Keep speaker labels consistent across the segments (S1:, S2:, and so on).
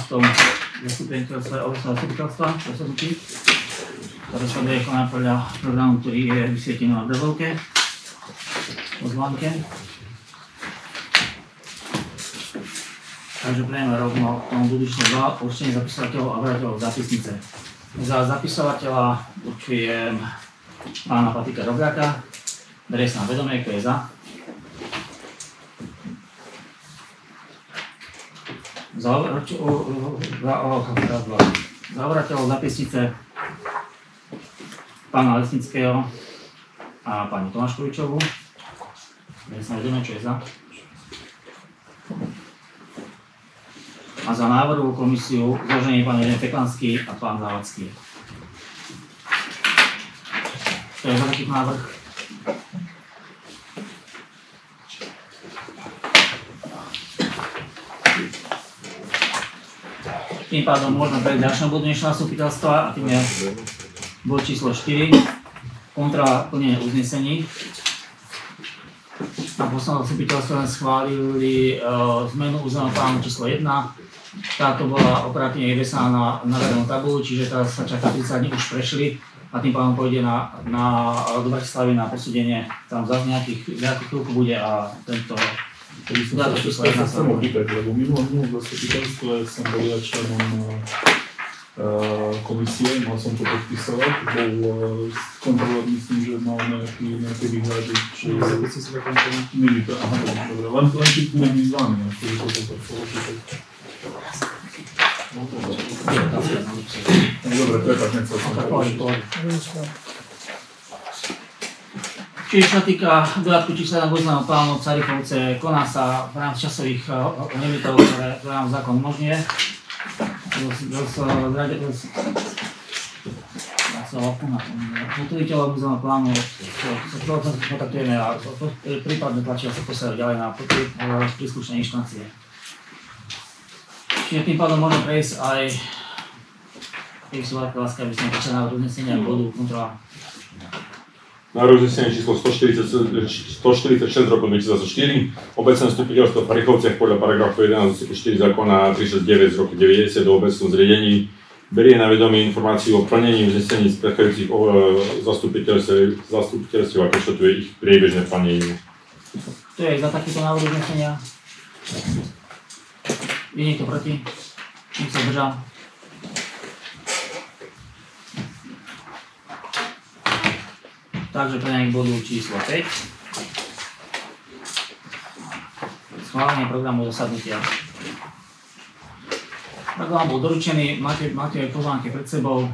S1: 12. zastupiteľstva obecného zastupiteľstva, ktoré sa bude konať podľa programu, ktorý je vysvietený na obrazovke, pozvánke. Takže prejme rovno k tomu budú číslo 2, určenie zapisovateľov a odberateľov zápisnice. Za zapisovateľa určujem pána Patrika Rogáka. Berie sa na vedomie, kto je za. Za odberateľov zápisnice pána Lesnického a pani Tomáškovičovú. Berie sa na vedomie, čo je za. A za návrhovú komisiu zloženie pán Jeden Peklanský a pán Závodský. To je za taký návrh. Tým pádom môžeme prejsť ďalšieho bodu dnešného zastupiteľstva a tým je bod číslo 4. Kontrola plnenia uznesení. Na poslednom zastupiteľstve schválili zmenu územného plánu číslo 1. Táto bola operatívne vyvesená na verejnú tabuľu, čiže teraz sa čaká 30 dní, už prešli a tým pádom pôjde do Bratislavy na posúdenie. Tam zase nejakých chvíľku bude a tento dáto číslo 1 sa bude.
S2: Lebo minulom zastupiteľstve som bol ja členom komisie, mal som to podpisovať, bol kontrolór, myslím, že mal nejaké vyhľady, či...
S3: Zapisy sa kontrolór?
S2: Nie, aha, dobre, len keď budem vyzvaný, akože toto počítať. Dobre, prepáč, nechcel som povedať.
S1: Čiže čo sa týka dodatku čísla 1 územného plánu Carichovce, koná sa v rámci časových limitov, ktoré nám zákon umožňuje. Utiliteľov územného plánu kontaktujeme a prípadne tlačia sa posielajú ďalej na príslušné inštancie. Čiže tým pádom môžeme prejsť aj keď sú veľké láska, aby sme počali návrh uznesenia bodu kontrola.
S4: Návrh uznesenia číslo 146 z roku 2004, obecné zastupiteľstvo v Farichovciach podľa paragrafu 11 odseku 4 zákona 39 z roku 90 do obecnom zriadení berie na vedomie informáciu o plnení uznesení z predchádzajúcich zastupiteľstiev a konštatuje ich priebežné plnenie.
S1: Kto je za takýto návrh uznesenia? Je niekto proti? Nik sa zdržal? Takže prejdeme k bodu číslo 5. Schválenie programu zasadnutia. Program bol doručený, máte pozvánky pred sebou.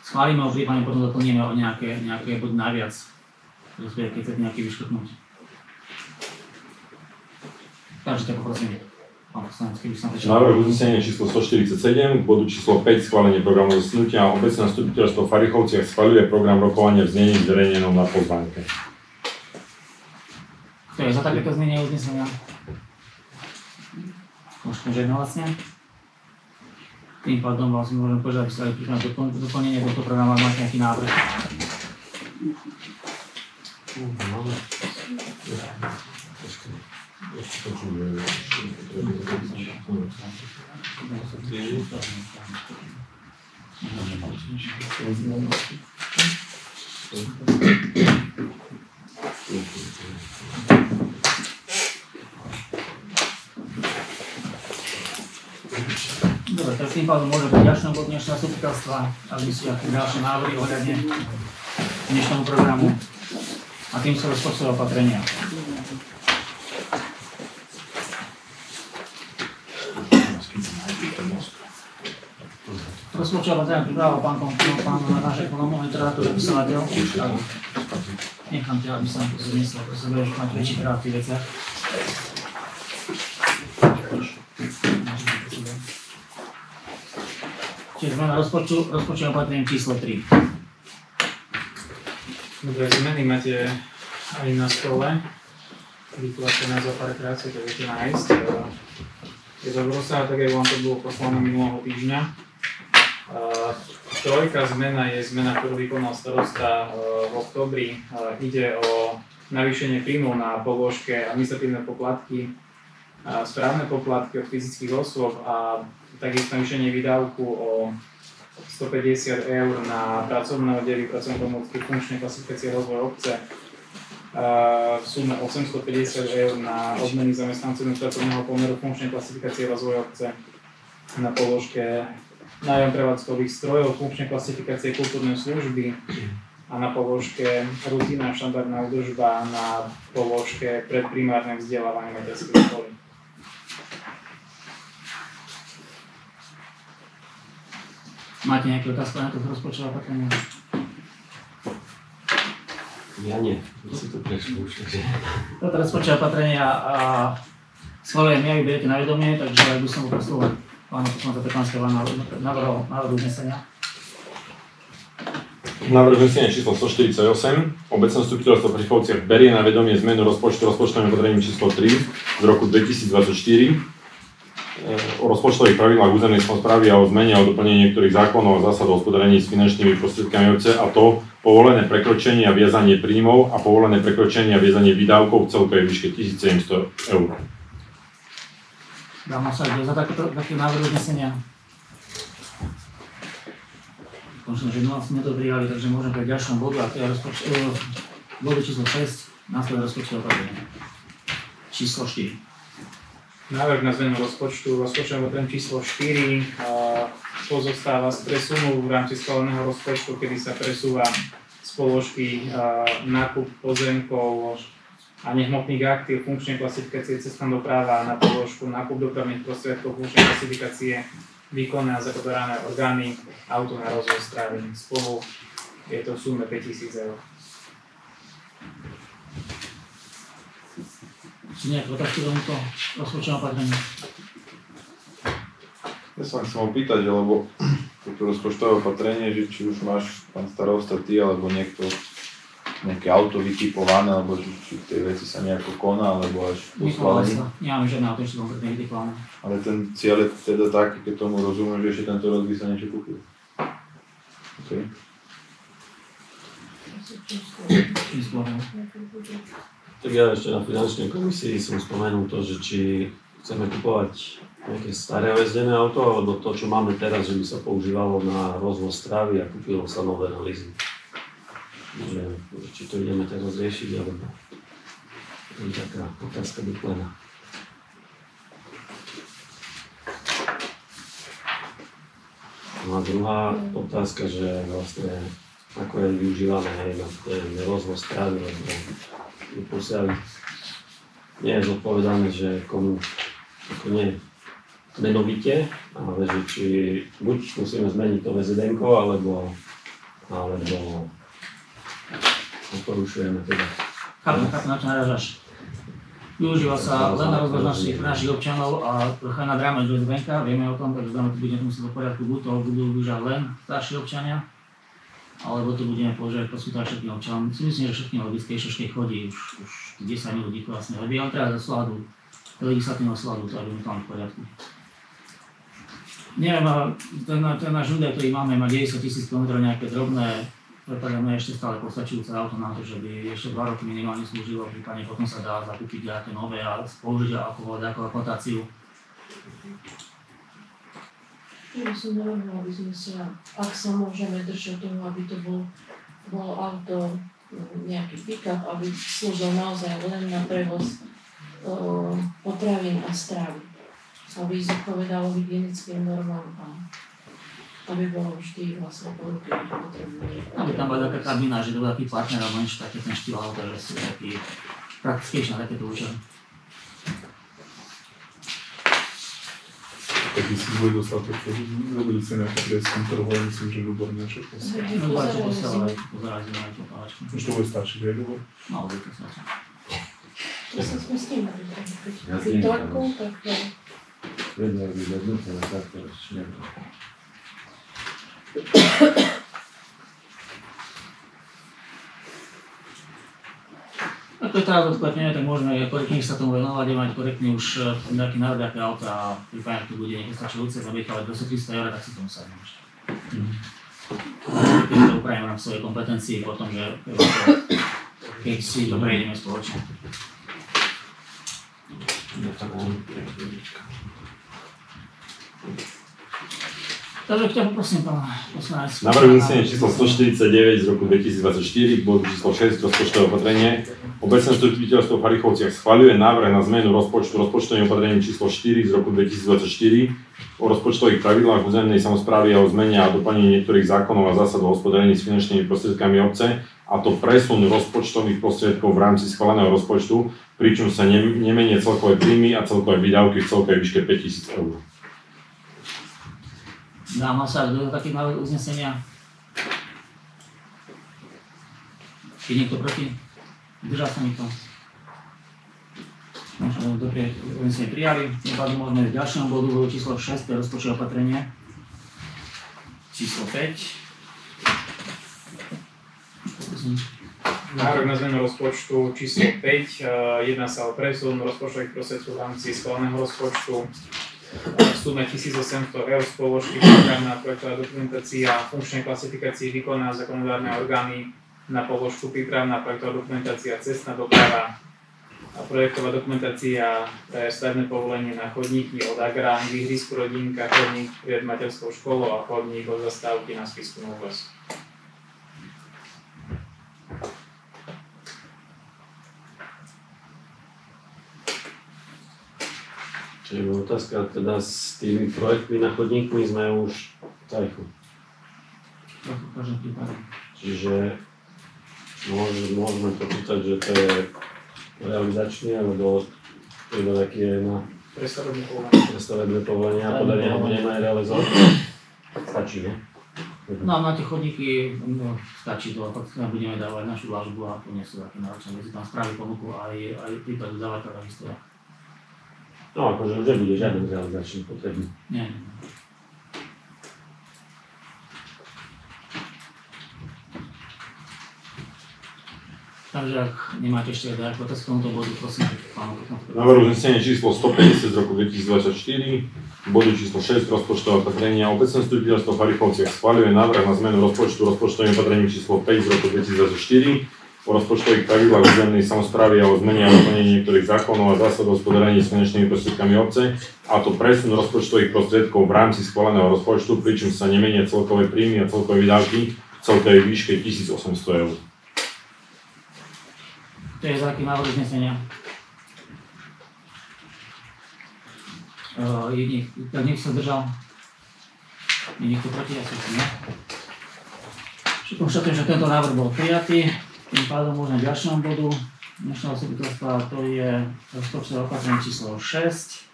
S1: Schválime ho, prípadne potom doplníme o nejaké body naviac. Keď chcete nejaký vyškrtnúť. Takže ťa poprosím.
S4: Návrh uznesenia číslo 147 k bodu číslo 5 schválenie programu zasadnutia. Obecné zastupiteľstvo v Farichovciach schvaľuje program rokovania v znení zverejnenom na pozvánke.
S1: Kto je za takéto znenie uznesenia? Môžeme jednohlasne. Tým pádom vás môžem požiadať, aby ste dali príklad doplnenie tohto programu, máte nejaký návrh. Dobre, tak tým pádom môže byť ďalšie bod dnešného zastupiteľstva, aby sú nejaké ďalšie návrhy ohľadne dnešnému programu a tým sú rozpočtové opatrenia. Rozpočtová opatrenia pripravil pán náš ekonom-moderátor, zapisovateľ. Nechám ťa, aby som to zmyslel, pretože budeš mať väčší prehľad v tých veciach. Čiže zmena rozpočtová opatrenia číslo 3.
S3: Dobre, zmeny máte aj na stole. Vytlačené za pár krát, to viete nájsť. Je to v rozsahu, tak aj vám to bolo poslané minulého týždňa. Trojka zmena je zmena, ktorú vykonal starosta v októbri. Ide o navýšenie príjmov na položke administratívne poplatky správne poplatky od fyzických osôb a takisto navýšenie výdavku o 150 € na pracovné oddely, pracovné pomôcky, funkčné klasifikácie rozvoj obce, v sume 850 € na odmeny zamestnancov pracovného pomeru, funkčnej klasifikácie rozvoj obce, na položke nájom prevádzkových strojov, funkčnej klasifikácie kultúrnej služby a na položke rutina štandardná údržba na položke predprimárne vzdelávanie materskej školy.
S1: Máte nejaké otázky na to rozpočtové opatrenie?
S5: Ja nie, si to prešlo už, takže...
S1: Toto rozpočtové opatrenia schvalujem ja, vy beriete na vedomie, takže ak by som poprosil pána poslanca Petlánskeho návrh uznesenia.
S4: Návrh uznesenia číslo 148. Obecné zastupiteľstvo pri Chovciach berie na vedomie zmenu rozpočtu rozpočtovým opatrením číslo 3 z roku 2024 o rozpočtových pravidlách územnej samosprávy a o zmene a o doplnení niektorých zákonov a zásad o hospodárení s finančnými prostriedkami obce, a to povolené prekročenie a viazanie príjmov a povolené prekročenie a viazanie výdavkov v celkovej výške 1700 €.
S1: Dám sa kto za taký návrh uznesenia. Možno, že sme to prijali, takže môžeme pre ďalšom bodu, a to je bodu číslo 6, následné rozpočtové opatrenie. Číslo 4.
S3: Návrh na zmenu rozpočtu, rozpočtové opatrenie číslo 4 pozostáva z presunu v rámci schváleného rozpočtu, kedy sa presúva z položky nákup pozemkov a nehmotných aktív, funkčnej klasifikácie cestná doprava na položku nákup dopravných prostriedkov, funkčnej klasifikácie výkonné a zákonodárne orgány, auto na rozvoj strávy. Spolu je to v sume 5000 €.
S1: Sú nejaké otázky do tomuto rozpočtovému opatreniu?
S6: Ja sa chcem opýtať, lebo toto rozpočtové opatrenie, že či už máš pán starosta ty, alebo niekto nejaké auto vytipované, alebo či v tej veci sa nejako koná, alebo až poslali.
S1: Nemáme žiadne auto ešte konkrétne vytipované.
S6: Ale ten cieľ je teda taký, keď tomu rozumiem, že ešte tento rok by sa niečo kúpil. Okay.
S5: Tak ja ešte na finančnej komisii som spomenul to, že či chceme kupovať nejaké staré ojezdené auto, alebo to, čo máme teraz, že by sa používalo na rozvoz stravy a kúpilo sa nové na leasing. Že či to ideme teraz riešiť, alebo je taká otázka vyplená. No a druhá otázka, že vlastne ako je využívané aj na ten rozvoz stravy, lebo posiaľ nie je zodpovedané, že komu ako nie menovite, ale že či buď musíme zmeniť to VZN-ko, alebo porušujeme teda.
S1: Chápem, na čo narážaš. Využíva sa len na rozvoj našich občanov a trocha nad rámec VZN-ka, vieme o tom, takže dáme to bude musieť do poriadku, buď to budú využívať len starší občania, alebo to budeme používať poskytovať všetkým občanom. Si myslím, že všetkým logickejšie, keď chodí už 10 ľudí vlastne robí, ale teraz za sladu, legislatívneho sladu, to aby tam v poriadku. Neviem, ten náš ľudia, ktorý máme, má 90 000 km nejaké drobné, prepadame ešte stále postačujúce auto na to, že by ešte 2 roky minimálne slúžilo, prípadne potom sa dá zakúpiť nejaké nové a použiť ako eksploatáciu.
S7: Ja by som navrhla, aby sme sa, ak sa môžeme držať toho, aby to bolo auto, nejaký pick-up, aby slúžil naozaj len na prevoz potravín a stravy. Aby zodpovedalo hygienickým normám a aby bolo vždy vlastne poruky potrebné.
S1: Aby tam bola taká kabina, že to bol taký partner alebo niečo také ten štýl auta, že sú taký praktickejší na takéto účely.
S2: Tak by si boli dostatok, robili si nejaké prieskum trhu, ale myslím, že Ľubor niečo posiela.
S1: Ľubor čo posiela, pozerať na nejakú páčku.
S2: Už to bude stačiť, aj Ľubor?
S1: No, bude to stačiť.
S7: To sa smestíme,
S8: Ja
S7: keď toľko, tak
S8: Vedno by vednúť, ale takto ešte neviem.
S1: Ak to je teraz odplatnené, tak môžeme korektne sa tomu venovať a mať korektne už nejaký návod, aké auta a prípadne, ak to bude nepostačujúce, zabývať 200-300 €, tak si tomu sadneme ešte. Keď to upravíme na svojej kompetencii, potom, že keď si to prejdeme spoločne. Takže ťa poprosím, pán poslanec.
S4: Návrh uznesenia číslo 149 z roku 2024 k bodu číslo 6 rozpočtové opatrenie. Obecné zastupiteľstvo v Harichovciach schvaľuje návrh na zmenu rozpočtu rozpočtovým opatrením číslo 4 z roku 2024 o rozpočtových pravidlách územnej samosprávy a o zmene a doplnení niektorých zákonov a zásad o hospodárení s finančnými prostriedkami obce, a to presun rozpočtových prostriedkov v rámci schváleného rozpočtu, pričom sa nemenia celkové príjmy a celkové výdavky v celkovej výške 5 000 eur.
S1: Dám sa do takých návrh uznesenia. Je niekto proti? Držal sa niekto? Možno dobre uznesenie prijali. Tým pádom môžeme k ďalšiemu bodu číslo 6, to je rozpočtové opatrenie. Číslo 5.
S3: Návrh na zmenu rozpočtu číslo 5. Jedná sa o presun rozpočtových prostriedkov v rámci schváleného rozpočtu v sume 1800 eur z položky prípravná projektová dokumentácia funkčnej klasifikácii výkonné a zákonodárne orgány na položku prípravná projektová dokumentácia cestná doprava a projektová dokumentácia pre stavebné povolenie na chodníky od Agra, výhrisku Rodinka, chodník pred materskou školou a chodník od zastávky na Spisku Novos.
S5: Čiže otázka teda s tými projektmi na chodníku sme už v tajchu. Čiže môžeme to pýtať, že to je realizačný, alebo to je taký na prestavebné povolenie a podanie ho budeme realizovať. Stačí, ne?
S1: No na tie chodníky stačí to, a potom budeme dávať našu dlažbu a to nie sú také náročné veci, tam spraví ponuku aj prípad dodávateľa história.
S5: No akože už nebude žiaden realizačný potrebný.
S1: Nie. Takže ak nemáte ešte nejaké otázky k tomuto bodu, prosím, pánu.
S4: Návrh uznesenia číslo 150 z roku 2024, bodu číslo 6 rozpočtové opatrenia. Obecné zastupiteľstvo v Harichovciach schvaľuje návrh na zmenu rozpočtu rozpočtovým opatrením číslo 5 z roku 2024 o rozpočtových pravidlách územnej samosprávy a o zmene a doplnení niektorých zákonov a zásad o hospodárení s finančnými prostriedkami obce, a to presun rozpočtových prostriedkov v rámci schváleného rozpočtu, pričom sa nemenia celkové príjmy a celkové výdavky v celkovej výške 1800 eur.
S1: To je za aký návrh uznesenia? Tak niekto sa zdržal? Je niekto proti? Ja som nie. Konštatujem, že tento návrh bol prijatý. Tým pádom môžeme k ďalšiemu bodu dnešného zastupiteľstva, to je rozpočtové opatrenie číslo 6.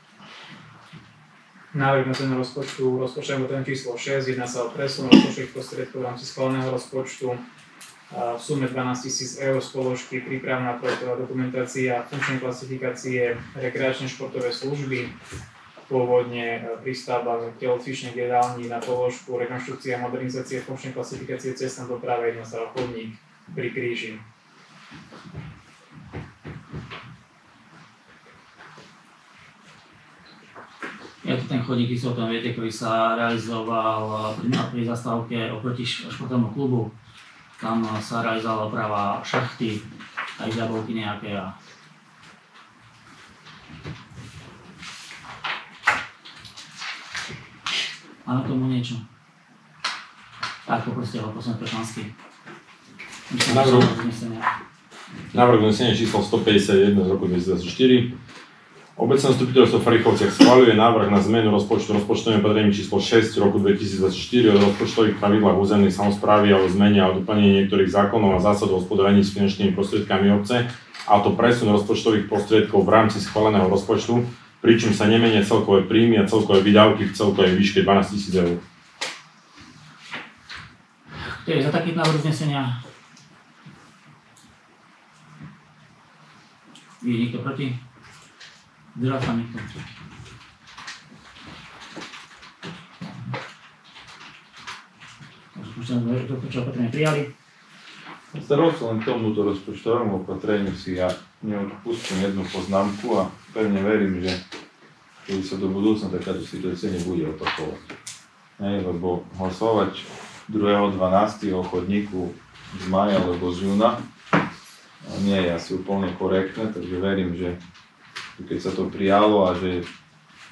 S3: Návrh na zmenu rozpočtu rozpočtové opatrenie číslo 6, jedná sa o presun rozpočtových prostriedkov v rámci schváleného rozpočtu v sume 12 000 eur z položky prípravná projektová dokumentácia funkčnej klasifikácie rekreačné športové služby, pôvodne prístavba telocvičných jedální na položku rekonštrukcia a modernizácie funkčnej klasifikácie cestná doprava, jedná sa o chodník pri kríži.
S1: Je to ten chodník, o tom viete, ktorý sa realizoval pri zastávke oproti športovnému klubu. Tam sa realizovala oprava šachty, aj žabovky nejaké. A na tomu niečo. Tak, poproste ho, poslanec Pešanský.
S4: Návrh uznesenia číslo 151 z roku 2024. Obecné zastupiteľstvo v Harichovciach schvaľuje návrh na zmenu rozpočtu rozpočtovým opatrením číslo 6 roku 2024 o rozpočtových pravidlách územnej samosprávy a o zmene a doplnení niektorých zákonov a zásad o hospodárení s finančnými prostriedkami obce, a to presun rozpočtových prostriedkov v rámci schváleného rozpočtu, pričom sa nemenia celkové príjmy a celkové výdavky v celkovej výške 12 000 eur.
S1: Kto je za taký návrh uznesenia? Je niekto proti? Zdržal sa niekto? Takže počítame, že rozpočtové opatrenie prijali.
S6: Starosť len k tomuto rozpočtovému opatreniu si ja neodpustím jednu poznámku a pevne verím, že keď sa do budúcna takáto situácia nebude opakovať. Lebo hlasovať 2.12. o chodníku z mája alebo z júna nie je asi úplne korektné, takže verím, že keď sa to prijalo a že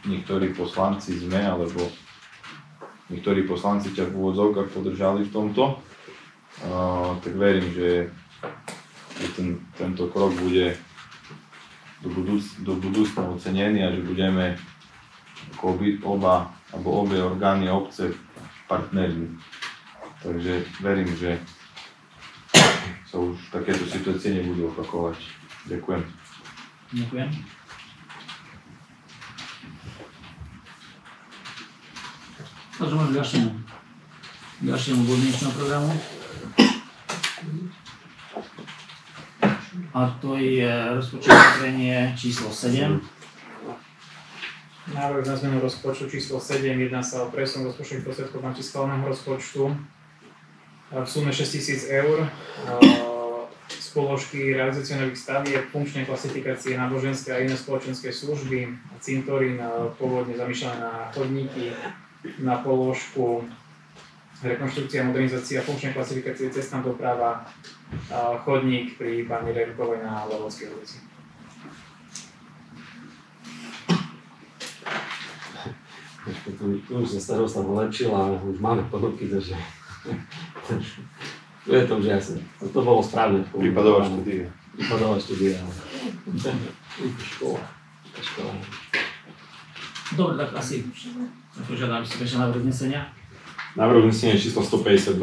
S6: niektorí poslanci sme, alebo niektorí poslanci ťa v úvodzovkách podržali v tomto, tak verím, že tento krok bude do budúcna ocenený a že budeme ako obe orgány obce partnermi. Takže verím, že sa už takéto situácie nebudú opakovať. Ďakujem.
S1: Ďakujem. Takže môžem k ďalšiemu bodu dnešného programu. A to je rozpočtové opatrenie číslo 7.
S3: Návrh na zmenu rozpočtu číslo 7, jedná sa o presun rozpočtových prostriedkov v rámci schváleného rozpočtu v sume 6 000 eur z položky realizácie nových stavieb, funkčnej klasifikácie náboženské a iné spoločenské služby, cintorín pôvodne zamýšľané na chodníky, na položku rekonštrukcia, modernizácia, funkčnej klasifikácie, cestná doprava, chodník pri pani Rejkovej na Levockej ulici.
S5: Tu už sa starosta vylepšil a už máme ponuky, takže tu je to už jasné. To bolo správne.
S6: Prípadová štúdia.
S5: Prípadová štúdia. Škola.
S1: Dobre, tak asi požiadam si ešte návrh uznesenia.
S4: Návrh uznesenia číslo 152.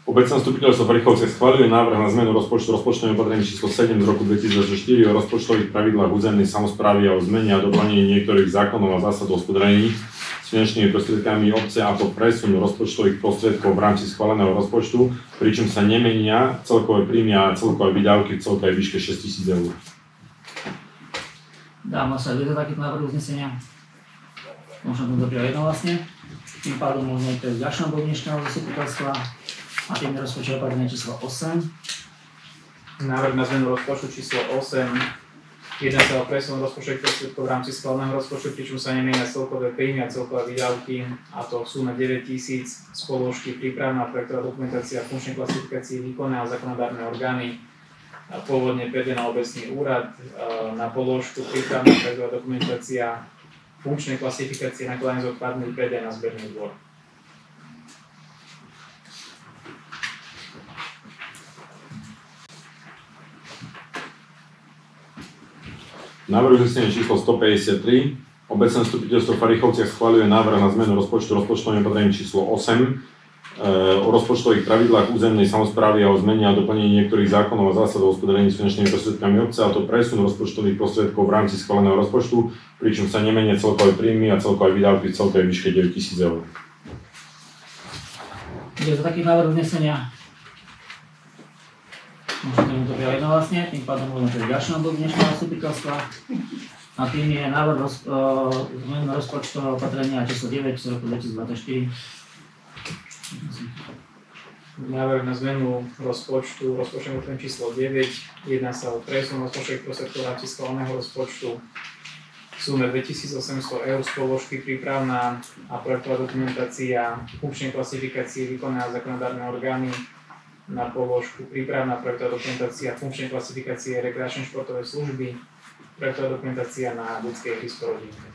S4: Obecné zastupiteľstvo v Richovciach schvaľuje návrh na zmenu rozpočtového opatrenia číslo 7 z roku 2024 o rozpočtových pravidlách územnej samosprávy a o zmene a doplnení niektorých zákonov a zásad hospodárení s finančnými prostriedkami obce a po presunu rozpočtových prostriedkov v rámci schváleného rozpočtu, pričom sa nemenia celkové príjmy a celkové výdavky v celkovej výške 6 000 eur.
S1: Dám sa za takýto návrh uznesenia. Môžem to prijať jednohlasne. Tým pádom môžeme ísť k ďalšiemu bodu dnešného zastupiteľstva. A tým je rozpočtové opatrenie číslo 8.
S3: Návrh na zmenu rozpočtu číslo 8. Jedná sa o presun rozpočtových prostriedkov v rámci schváleného rozpočtu, pričom sa nemenia celkové príjmy a celkové výdavky, a to v sume 9 000 z položky prípravná projektová dokumentácia, funkčnej klasifikácie, výkonné a zákonodárne orgány, a pôvodne PD na obecný úrad, na položku prípravná projektová dokumentácia, funkčnej klasifikácie, nakladanie s odpadmi, PD na zberný dvor.
S4: Návrh uznesenia číslo 153. Obecné zastupiteľstvo v Richovciach schvaľuje návrh na zmenu rozpočtového opatrenia číslo 8 o rozpočtových pravidlách územnej samosprávy a o zmene a doplnení niektorých zákonov a zásad o hospodárení s finančnými prostriedkami obce, a to presun rozpočtových prostriedkov v rámci schváleného rozpočtu, pričom sa nemenia celkové príjmy a celkové výdavky v celkovej výške 9 000 eur.
S1: Je to taký návrh uznesenia. Môžeme to prijať jednohlasne, tým pádom môžeme prejsť k ďalšiemu bodu dnešného zastupiteľstva. A tým je návrh zmenu rozpočtového opatrenia číslo 9 z roku 2024.
S3: Návrh na zmenu rozpočtového opatrenia číslo 9. Jedná sa o presun rozpočtových prostriedkov v rámci schváleného rozpočtu v sume 2800 eur z položky prípravná a projektová dokumentácia, funkčnej klasifikácie, výkonné a zákonodárne orgány, na položku prípravná projektová dokumentácia, funkčnej klasifikácie, rekreačné športové služby, projektová dokumentácia na detské ihrisko rodinné.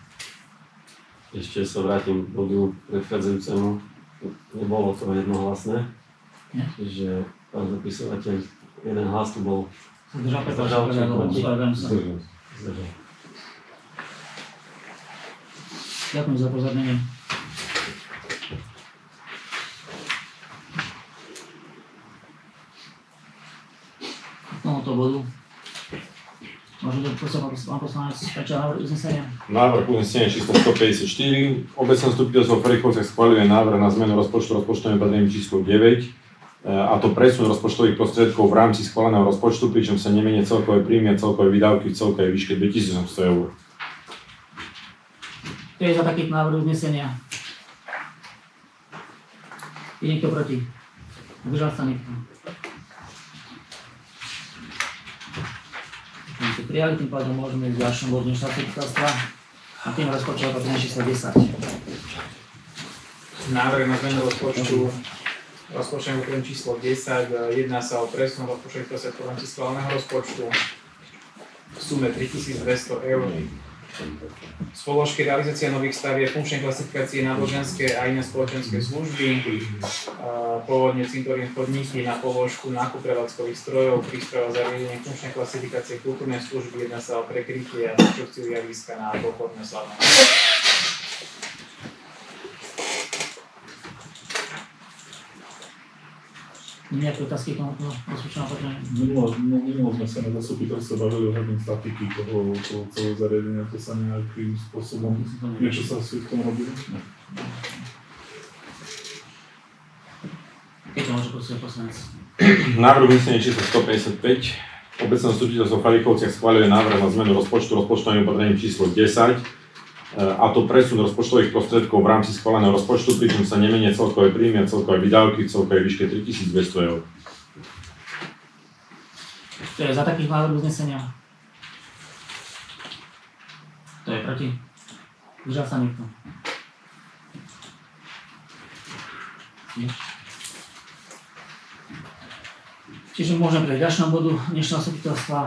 S5: Ešte sa vrátim k bodu predchádzajúcemu. Nebolo to jednohlasné, že pán zapisovateľ, jeden hlas tu bol
S1: Zdržal, Ďakujem za pozornenie. K tomuto bodu. Môžete prosím, pán poslanec, prečo návrh uznesenia?
S4: Návrh uznesenia číslo 154. Obecné zastupiteľstvo v Richovciach schvaľuje návrh na zmenu rozpočtového opatrenia číslo 9, a to presun rozpočtových prostriedkov v rámci schváleného rozpočtu, pričom sa nemenia celkové príjmy a celkové výdavky v celkovej výške 2800 eur.
S1: Kto je za takýto návrh uznesenia? Je niekto proti? Zdržal sa niekto? Prijali, tým pádom môžeme ísť k ďalšiemu bodu dnešného zastupiteľstva. A tým rozpočtové opatrenie číslo 10.
S3: Návrh na zmenu rozpočtového opatrenia číslo 10. Jedná sa o presun rozpočtových prostriedkov v rámci schváleného rozpočtu v sume 3200 eur. Z položky realizácia nových stavieb, funkčnej klasifikácie náboženské a iné spoločenské služby, pôvodne cintorín chodníky na položku nákup prevádzkových strojov, prístrojov zariadenie, funkčnej klasifikácie kultúrnej služby, jedná sa o prekrytie a konštrukciu javiska na pochodné slavné.
S1: Nejaké otázky k tomuto rozpočtovému opatreniu?
S2: Minulo sme sa na zastupiteľstve bavili ohľadom statiky toho celého zariadenia, to sa nejakým spôsobom, niečo sa v tom robilo?
S1: Keď to môže prosím poslanec.
S4: Návrh uznesenia číslo 155. Obecné zastupiteľstvo v Charichovciach schváľuje návrh na zmenu rozpočtu rozpočtovým opatrením číslo 10, a to presun rozpočtových prostriedkov v rámci schváleného rozpočtu, pričom sa nemenia celkové príjmy a celkové výdavky v celkovej výške 3200 eur.
S1: Kto je za takých návrh uznesenia? Kto je proti? Zdržal sa niekto? Nie. Čiže môžeme prejsť k ďalšiemu bodu dnešného zastupiteľstva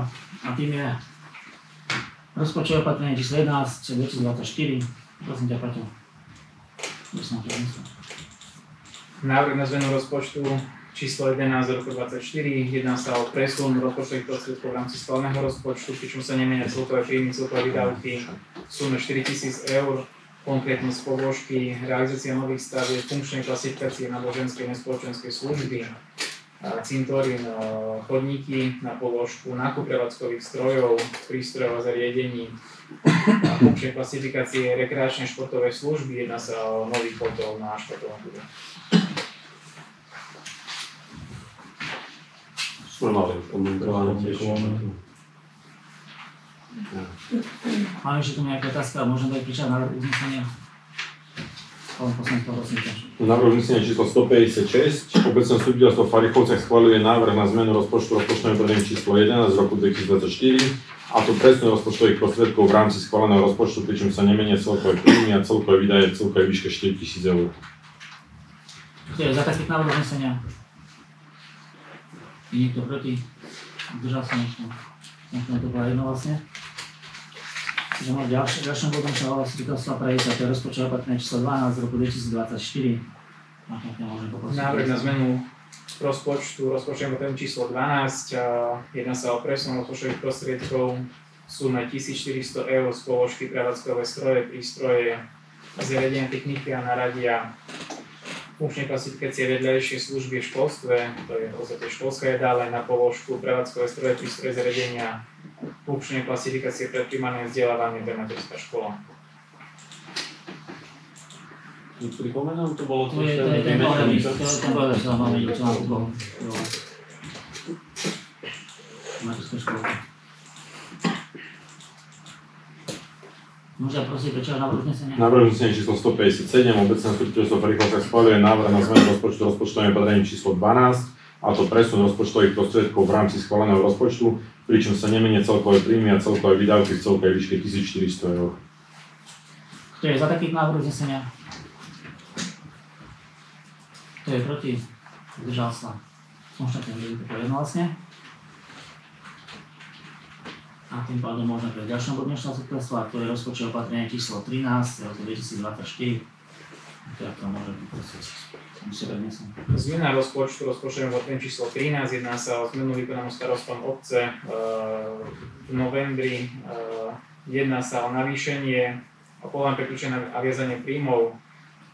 S1: a tým je rozpočtové opatrenie číslo 11 2024. Prosím ťa, Paťo.
S3: Návrh na zmenu rozpočtu číslo 11 roku 2024. Jedná sa o presun rozpočtových prostriedkov v rámci schváleného rozpočtu, pričom sa nemenia celkové príjmy, celkové výdavky v sume 4000 eur, konkrétne z položky realizácia nových stavieb, funkčnej klasifikácie náboženskej nespoločenskej služby, cintorín, chodníky na položku nákup prevádzkových strojov, prístrojov a zariadení, funkčnej klasifikácie rekreačnej športovej služby, jedná sa o nový kotol na športovom klube.
S5: Sme mali komentované tiež.
S1: Máme ešte tu nejaké otázky, ale môžem dať pričať návrh uznesenia? Pán poslanec, prosím ťa.
S4: Návrh uznesenia číslo 156. Obecné zastupiteľstvo v Charichovciach schvaľuje návrh na zmenu rozpočtu rozpočtovým opatrení číslo 11 z roku 2024, a to presun rozpočtových prostriedkov v rámci schváleného rozpočtu, pričom sa nemenia celkové príjmy a celkové výdaje v celkovej výške 4000 eur.
S1: Kto je za takých návrh uznesenia? Je niekto proti? Zdržal sa niekto? Možno to bola jednohlasne. Čiže môj ďalším bodom sa zastupiteľstva prejsť, a to je rozpočtové opatrenie číslo 12 z roku 2024. Môžem poprosiť.
S3: Návrh na zmenu rozpočtu, rozpočtovým opatrení číslo 12. Jedná sa o presun rozpočtových prostriedkov v sume 1400 eur z položky prevádzkové stroje, prístroje, zariadenia techniky a naradia, funkčnej klasifikácie vedľajšie služby v školstve, to je v podstate školská jedáleň, na položku prevádzkové stroje, prístroje, zariadenia, funkčnej klasifikácie pre primárne vzdelávanie, to je materská škola.
S5: Pripomenám, to bolo
S1: To je ten pohľadný, to bolo to máme čo na to materská škola. Môžem prosiť prečo návrh uznesenia?
S4: Návrh uznesenia číslo 157. Obecné zastupiteľstvo v Charichovciach schvaľuje návrh na zmenu rozpočtu rozpočtovým opatrení číslo 12, a to presun rozpočtových prostriedkov v rámci schváleného rozpočtu, pričom sa nemenia celkové príjmy a celkové výdavky v celkovej výške 1400 eur.
S1: Kto je za takých návrh uznesenia? Kto je proti? Zdržal sa. Konštatujem, že je to jednohlasne. A tým pádom môžeme prejsť ďalšom bodu dnešného zastupiteľstva, a to je rozpočtové opatrenie číslo 13 z roku 2024. Tak to môžem poprosiť.
S3: Zmena rozpočtu, rozpočtovým opatrení číslo 13, jedná sa o zmenu vykonanú starostom obce v novembri. Jedná sa o navýšenie, o povolenie preklúčenie a viazanie príjmov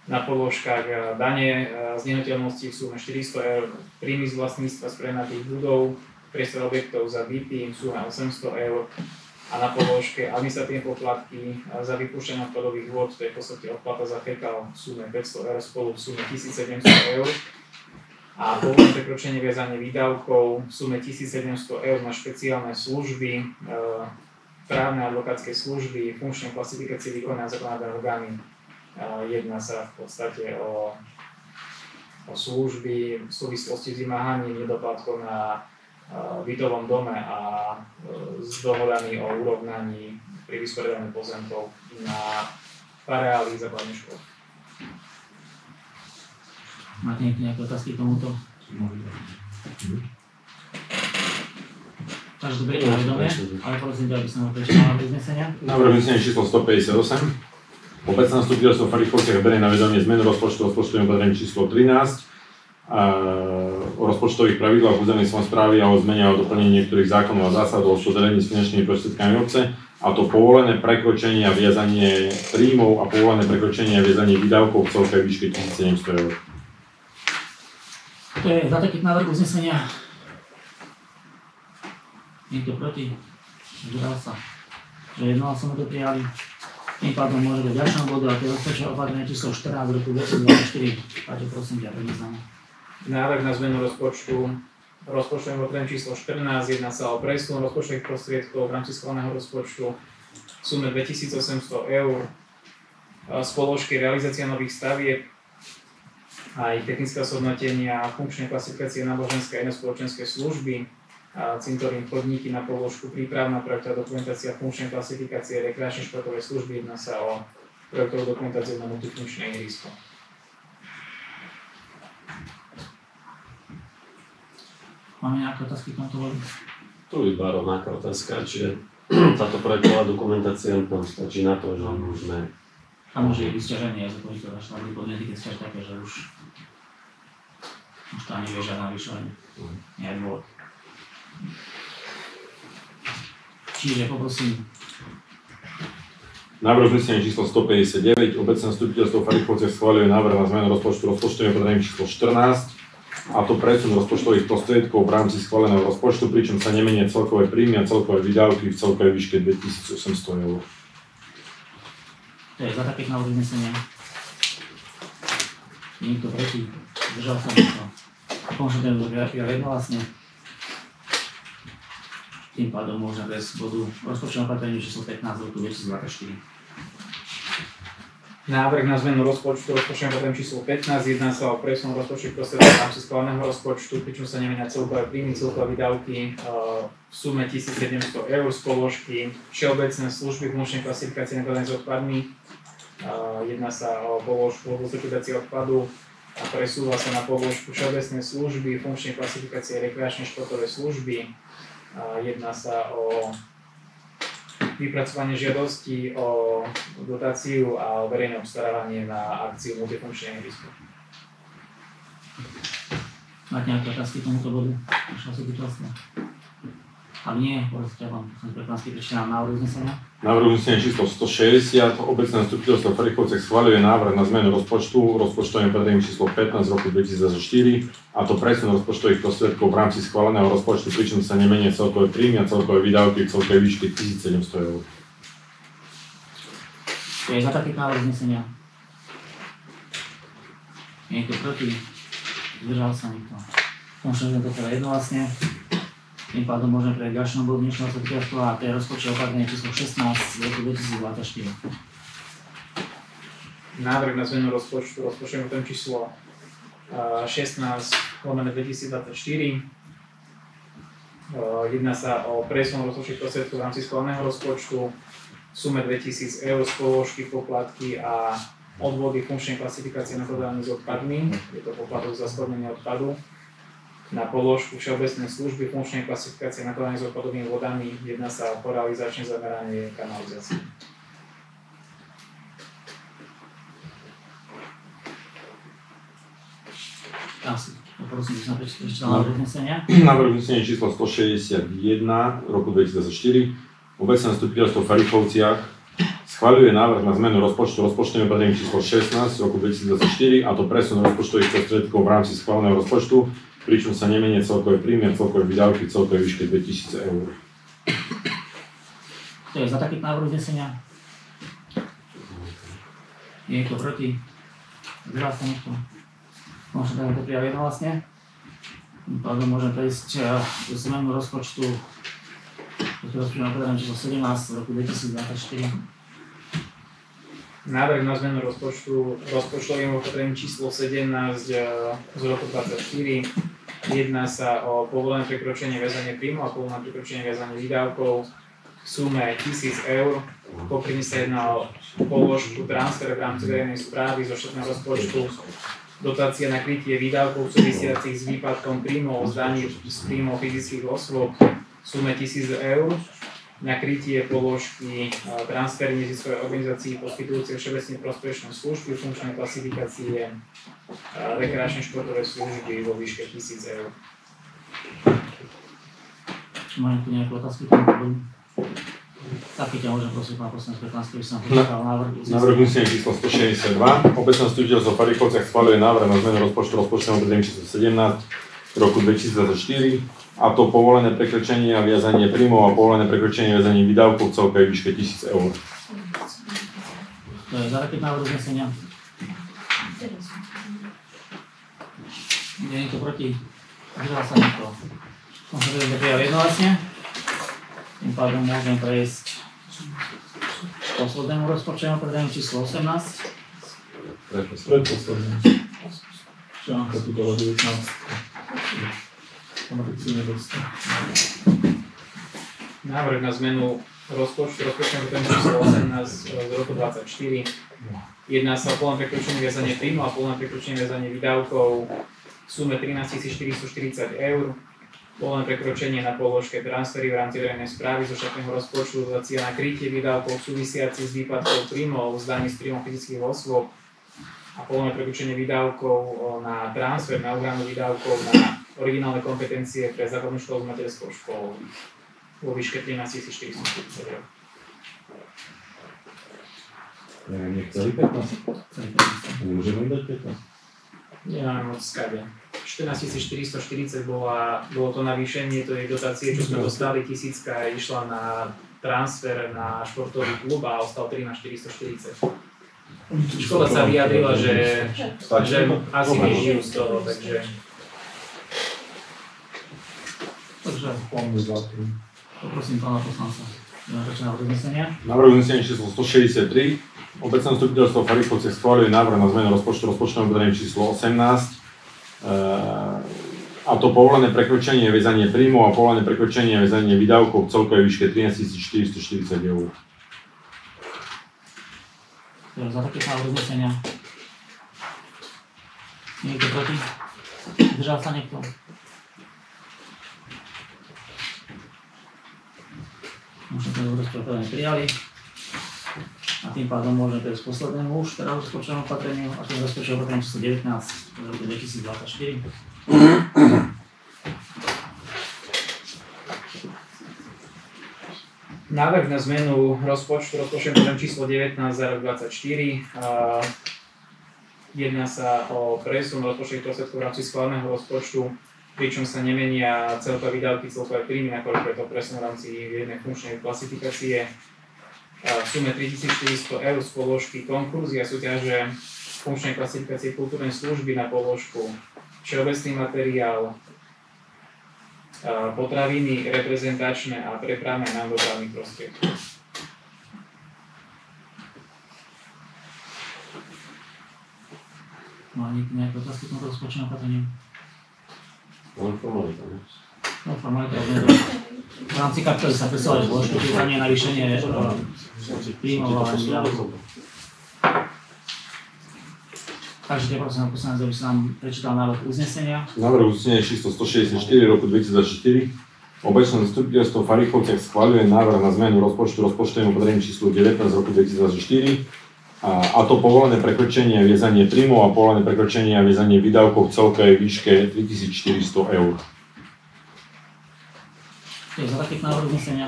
S3: na položkách dane z nehnuteľností v sume 400 eur, príjmy z vlastníctva z prenajatých budov, priestor objektov za byty v sume 800 eur a na položke administratívne poplatky za vypúšťanie odpadových vôd, to je v podstate odplata za fekál v sume 500 eur spolu v sume 1700 eur a povolené prekročenie viazanie výdavkov v sume 1700 eur na špeciálne služby, právne a advokátske služby, funkčné klasifikácie výkonné a zákonodárne orgány. Jedná sa v podstate o služby v súvislosti s vymáhaním nedoplatkov na bytovom dome a s dohodami o urovnaní pri vysporiadaní pozemkov na areáli základnej školy.
S1: Máte nejaké otázky k tomuto? Takže to beriete na vedomie, ale prosím ťa, aby som ho prečítal návrh uznesenia.
S4: Návrh uznesenia číslo 158. Obecné zastupiteľstvo v Farichovciach berie na vedomie zmenu rozpočtu rozpočtovým opatrení číslo 13 o rozpočtových pravidlách územnej samosprávy a o zmene a o doplnení niektorých zákonov a zásad o hospodárení s finančnými prostriedkami obce, a to povolené prekročenie a viazanie príjmov a povolené prekročenie a viazanie výdavkov v celkovej výške 1700 eur.
S1: To je za taký návrh uznesenia. Niekto proti? Zdržal sa. Že jednohlasovo to prijali. Tým pádom môže byť ďalšom bodu, a to je rozpočtové opatrenie číslo 14 v roku 2024. Takže prosím ťa, prednesám.
S3: Návrh na zmenu rozpočtu rozpočtovým opatrení číslo 14, jedná sa o presun rozpočtových prostriedkov v rámci schváleného rozpočtu v sume 2800 eur z položky realizácia nových stavieb aj technické zhodnotenia, funkčné klasifikácie náboženské a iné spoločenské služby, a cintorín, chodníky na položku, prípravná projektová dokumentácia, funkčné klasifikácie, rekreačné športové služby, jedná sa o projektovú dokumentáciu na multifunkčné ihrisko.
S1: Máme nejaké otázky k tomto bodu?
S5: Tu iba rovnaká otázka, čiže táto projektová dokumentácia nám stačí na to, že môžeme...
S1: A môže byť sťaženie, za to, že to našla podmienky, keď sťaž také, že už to ani vie žiadne vyšlenie. Nie je dôvod. Čiže poprosím.
S4: Návrh uznesenia číslo 159. Obecné zastupiteľstvo v Farichovciach schvaľuje návrh na zmenu rozpočtu rozpočtovým opatrení číslo 14, a to presun rozpočtových prostriedkov v rámci schváleného rozpočtu, pričom sa nemenia celkové príjmy a celkové výdavky v celkovej výške 2800 eur.
S1: To je za také návrh uznesenia. Nikto proti. Zdržal sa nikto. Konštatujem, že prijal jednohlasne. Tým pádom môžeme bez bodu rozpočtového opatrenia číslo 15 v roku 2024.
S3: Návrh na zmenu rozpočtu rozpočtovým opatrení číslo 15, jedná sa o presun rozpočtových prostriedkov v rámci schváleného rozpočtu, pričom sa nemenia celkové príjmy, celkové výdavky v sume 1700 eur z položky všeobecné služby, funkčnej klasifikácie nakladania s odpadmi. Jedná sa o položku likvidácie odpadu a presúva sa na položku všeobecné služby, funkčnej klasifikácie rekreačné športové služby. Jedná sa o vypracovanie žiadosti o dotáciu a o verejné obstarávanie na akciu multifunkčné ihrisko.
S1: Máte nejaké otázky k tomuto bodu? Našla súbytelstvá? Ak nie, povedzte vám, som prečítam návrh uznesenia.
S4: Návrh uznesenia číslo 160. Obecné zastupiteľstvo v Farichovciach schvaľuje návrh na zmenu rozpočtu rozpočtovým opatrení číslo 15 z roku 2004, a to presun rozpočtových prostriedkov v rámci schváleného rozpočtu, pričom sa nemenia celkové príjmy a celkové výdavky v celkovej výške 1700 eur.
S1: To je za taký návrh uznesenia. Niekto proti? Zdržal sa nikto. Konštatujem to teda jednohlasne. Tým pádom môžeme prejsť k ďalšiemu bodu dnešného zastupiteľstva, a to je rozpočtové opatrenie číslo 16 z roku 2024.
S3: Návrh na zmenu rozpočtu rozpočtovým opatrení číslo 16/2024. Jedná sa o presun rozpočtových prostriedkov v rámci schváleného rozpočtu v sume 2000 eur z položky poplatky a odvody funkčnej klasifikácie nakladania s odpadmi. Je to poplatok za skladnenie odpadu. Na položku všeobecné služby, funkčnej klasifikácie nakladania s odpadovými vodami. Jedná sa o realizačné zameranie kanalizácie.
S1: Asi, poprosím, že som prečítal návrh uznesenia.
S4: Návrh uznesenia číslo 161 roku 2004. Obecné zastupiteľstvo v Farichovciach schvaľuje návrh na zmenu rozpočtu rozpočtovým opatrení číslo 16 roku 2024, a to presun rozpočtových prostriedkov v rámci schváleného rozpočtu, pričom sa nemenia celkové príjmy a celkové výdavky v celkovej výške 2000 eur.
S1: To je za taký návrh uznesenia. Niekto proti? Zdržal sa niekto? Môžeme to prijať jednohlasne. Tým pádom môžeme prejsť do zmenu rozpočtu rozpočtovým opatrení číslo 17 v roku 2024.
S3: Návrh na zmenu rozpočtu rozpočtovým opatrením číslo 17 z roku 2024. Jedná sa o povolené prekročenie viazanie príjmov a povolené prekročenie viazanie výdavkov v sume 1000 eur. Poprímne sa jedná o položku transfer v rámci verejnej správy zo štátneho rozpočtu, dotácia na krytie výdavkov súvisiacich s výpadkom príjmov z daní z príjmov fyzických osôb v sume 1000 eur na krytie položky transfery neziskovej organizácií poskytujúcej všeobecne prospešné služby, funkčné klasifikácie rekreačné športové služby vo výške 1000 eur.
S1: Máme tu nejakú otázku? Tak, ťa môžem prosiť, pán poslanec Petlánsky, aby som prečítal návrh.
S4: Návrh uznesenia číslo 162. Obecné zastupiteľstvo v Parikovciach schvaľuje návrh na zmenu rozpočtu rozpočtového obdobia číslo 17 roku 2024, a to povolené prekročenie a viazanie príjmov a povolené prekročenie a viazanie výdavkov v celkovej výške 1000 eur.
S1: To je za taký návrh uznesenia. Je niekto proti? Zdržal sa niekto? Konštatujem, že prijal jednohlasne. Tým pádom môžem prejsť k poslednému rozpočtovému predajnému číslo 18.
S2: Predposledný. Kapitola 19.
S3: Návrh na zmenu rozpočtového predajného číslo 18 z roku 2024. Jedná sa o povolené prekročenie viazanie príjmov a povolené prekročenie viazanie výdavkov v sume 13 440 eur. Povolené prekročenie na položke transfery v rámci verejnej správy zo štátneho rozpočtu za cieľ na krytie výdavkov súvisiacich s výpadkou príjmov z daní z príjmov fyzických osôb a povolené prekročenie výdavkov na transfer na úhradu výdavkov na originálne kompetencie pre základnú školu s materskou školou vo výške 13 440 eur.
S8: Neviem, nechceli 15? Môžeme dať 15?
S3: Nemáme moc skade. 14 440 bolo to navýšenie, to je dotácie, čo sme dostali, 1000 išla na transfer na športový klub a ostal 13 440. Škola sa vyjadrila, že asi nežijú z toho, takže...
S1: Takže poprosím pána poslanca.
S4: Návrh uznesenia číslo 163. Obecné zastupiteľstvo v Parikovciach schvaľuje návrh na zmenu rozpočtu rozpočtového obdobia číslo 18. A to povolené prekročenie a viazanie príjmov a povolené prekročenie a viazanie výdavkov v celkovej výške 13 440 eur.
S1: Za také návrh uznesenia. Niekto proti? Zdržal sa niekto? Možno ten rozpočtovanie prijali. A tým pádom môžeme prejsť k poslednému už teda rozpočtovému opatreniu, a to je rozpočtové opatrenie číslo 19 z roku 2024.
S3: Návrh na zmenu rozpočtu rozpočtového číslo 19 za rok 2024. Jedná sa o presun rozpočtových prostriedkov v rámci schváleného rozpočtu, pričom sa nemenia celkové výdavky, celkové príjmy, nakoľko je to presun v rámci jednej funkčnej klasifikácie v sume 3400 eur z položky konkurzy a súťaže funkčnej klasifikácie kultúrnej služby na položku všeobecný materiál, potraviny, reprezentačné a prepravné a nádopravných prostriedkov.
S1: Má niekto nejaké otázky k tomuto rozpočtovému opatreniu?
S5: Len formalita, ne?
S1: No, formalita v rámci kapitoly sa predstavuje zložku, tu tam je navýšenie príjmov a výdavkov. Takže prosím, poslanec, aby sa nám prečítal návrh uznesenia.
S4: Návrh uznesenia číslo 164 roku 2024. Obecné zastupiteľstvo v Parikovciach schvaľuje návrh na zmenu rozpočtu rozpočtovým opatreniем číslo 19 roku 2024. A to povolené prekročenie a viazanie príjmov a povolené prekročenie a viazanie výdavkov v celkovej výške 3400 eur.
S1: Je za takých návrh uznesenia.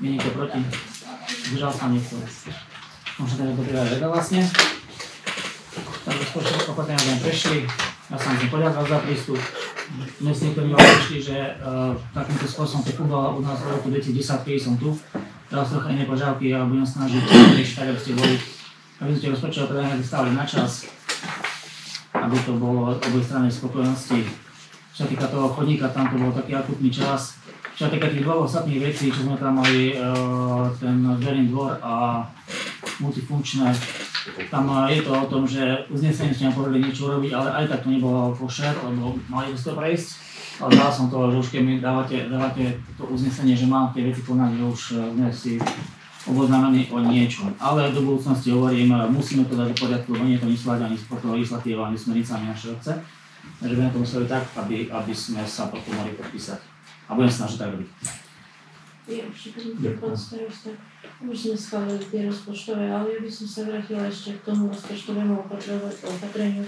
S1: Je niekto proti? Zdržal sa niekto? Možno teda to prijali jednohlasne. Tak rozpočtové opatrenia sme prešli. Ja sa vám chcem poďakovať za prístup. Dnes niektorí vám prišli, že takýmto spôsobom to fungovalo u nás v roku 2010, keď som tu. Teraz trocha iné požiadavky a budem snažiť riešiť tak, aby ste boli, aby ste rozpočtové opatrenia dostávali na čas, aby to bolo oboj strany spokojnosti. Čo sa týka toho chodníka, tam to bol taký akutný čas. Čo sa týka tých dvoch ostatných vecí, čo sme tam mali, ten verejný dvor a multifunkčné, tam je to o tom, že uznesenie ste nám povedali niečo robiť, ale aj tak to nebolo košer, lebo mali to prejsť. Ale dal som to, že už keď mi dávate to uznesenie, že mám tie veci konať, že už sme si oboznámení o niečom. Ale do budúcnosti hovorím, musíme to dať do poriadku, lebo nie je to nič ani sportová legislatíva, ani smernicami naše obce. Takže budeme to museli tak, aby sme sa potom mohli podpísať. A budem sa snažiť tak robiť.
S7: Ja ešte pán starosta, už sme schválili tie rozpočtové, ale ja by som sa vrátila ešte k tomu rozpočtovému opatreniu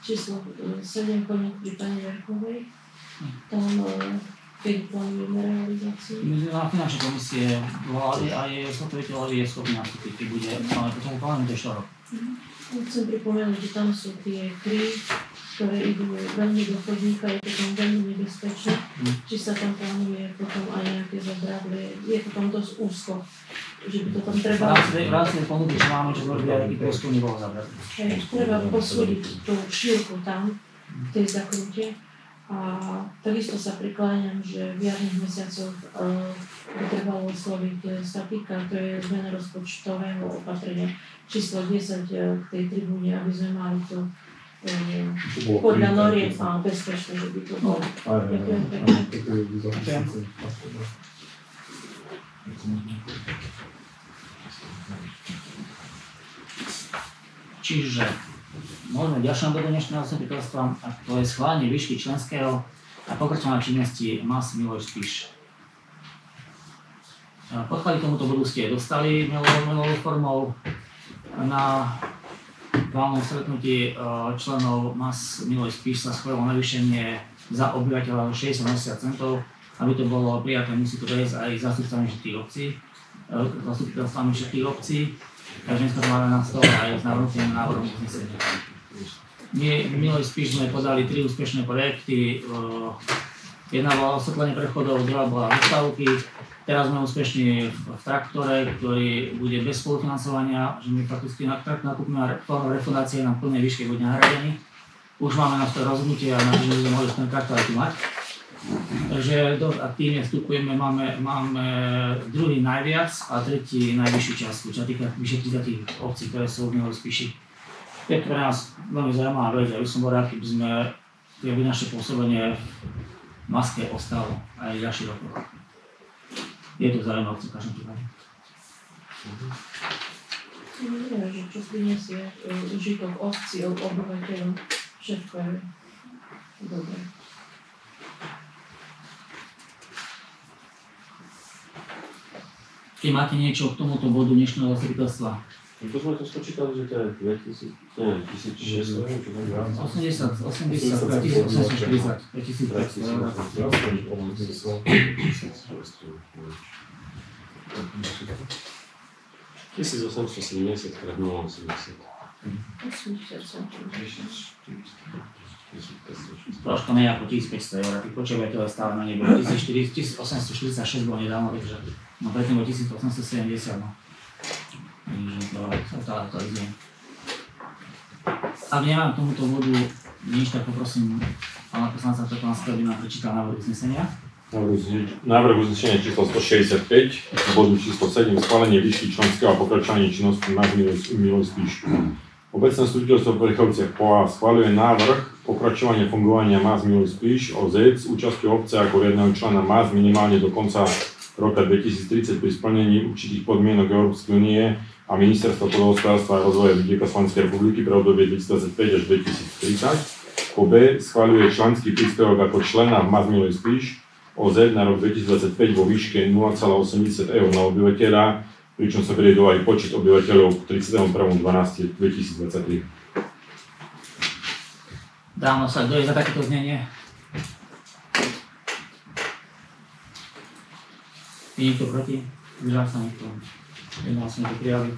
S7: číslo 7 pri pani Verchovej. Tam keď plánujeme realizáciu.
S1: My sme na finančnej komisie volali a je zhotoviteľ je schopný nastúpiť, keď bude, ale potom plánujeme to ešte rok.
S7: Chcem pripomenúť, že tam sú tie kry, ktoré idú veľmi do chodníka, je to tam veľmi nebezpečné. Či sa tam plánuje potom aj nejaké zabradlie, je to tam dosť úzko, že by to tam treba...
S1: V rámci ponuky, čo máme, čo zložili, aký prieskum nebolo zabradlie.
S7: Treba posúdiť tú šírku tam, v tej zakrute. A takisto sa prikláňam, že v jarných mesiacoch by trebalo osloviť statika, to je zmena rozpočtového opatrenia číslo 10 k tej tribúne, aby sme mali to podľa noriem a bezpečné, že by to bolo. Ďakujem pekne.
S1: Čiže môžeme v ďalšom bodu dnešného zastupiteľstva, a to je schválenie výšky členského a pokračovania činnosti MAS Miloš Spiš. Podklady tomuto bodu ste dostali mailovou formou. Na vládnom stretnutí členov MAS Miloš Spiš sa schválilo navýšenie za obyvateľa 60 centov. Aby to bolo prijaté, musí to prejsť aj zástupcami všetkých obcí, zastupiteľstvami všetkých obcí. Takže dneska to máme na stole aj s návrhom uznesenia. My minulý spíš sme podali 3 úspešné projekty. Jedna bola osvetlenie prechodov, druhá bola výstavky. Teraz sme úspešní v traktore, ktorý bude bez spolufinancovania, že my fakticky nakúpime plánov refundácie na plnej výške bude nahradený. Už máme na to rozhodnutie a na to, že sme mohli ten traktor aj tu mať. Takže aktívne vstupujeme, máme druhý najviac a tretí najvyššiu časť, čo sa týka vyše 30 obcí, ktoré sú v Miloj Spiši. Je to pre nás veľmi zaujímavá vec, ja by som bol rád, keby naše pôsobenie v Maske ostalo aj v ďalších rokoch. Je to zaujímavé v každom prípade.
S7: Neviem, že čo prinesie užitok obcí, obyvateľom, všetko je dobré.
S1: Keď máte niečo k tomuto bodu dnešného zastupiteľstva?
S5: To sme to spočítali, že to je 1600 eur, čo tam je?
S1: 80, 1840, 2500 eur.
S5: 1870 krát 0,80.
S7: 80
S1: Troška menej ako 1500 eur, tých počívateľov stále na nebo 1846 bolo nedávno, takže no predtým bolo 1870, no. Takže to aktualizujem. Ak nemám k tomuto bodu nič, tak poprosím pána poslanca Topolánského, aby nám prečítal návrh uznesenia.
S4: Návrh uznesenia číslo 165, bodu číslo 7, schválenie výšky členského a pokračovania činnosti MAS Miloj Spiš. Obecné zastupiteľstvo v Orechovciach POA schvaľuje návrh pokračovania fungovania MAS Miloj Spiš OZ s účasťou obce ako riadneho člena MAS minimálne do konca roka 2030 pri splnení určitých podmienok Európskej únie a Ministerstva pôdohospodárstva a rozvoja vidieka Slovenskej republiky pre obdobie 2025 až 2030. Po B schvaľuje členský príspevok ako člena v MAS Miloj Spiš OZ na rok 2025 vo výške 0,80 eur na obyvateľa, pričom sa berie do aj počet obyvateľov k 31.12.2023.
S1: Dávno sa, kto je za takéto znenie? Je niekto proti? Zdržal sa niekto? Jednal som to prijali.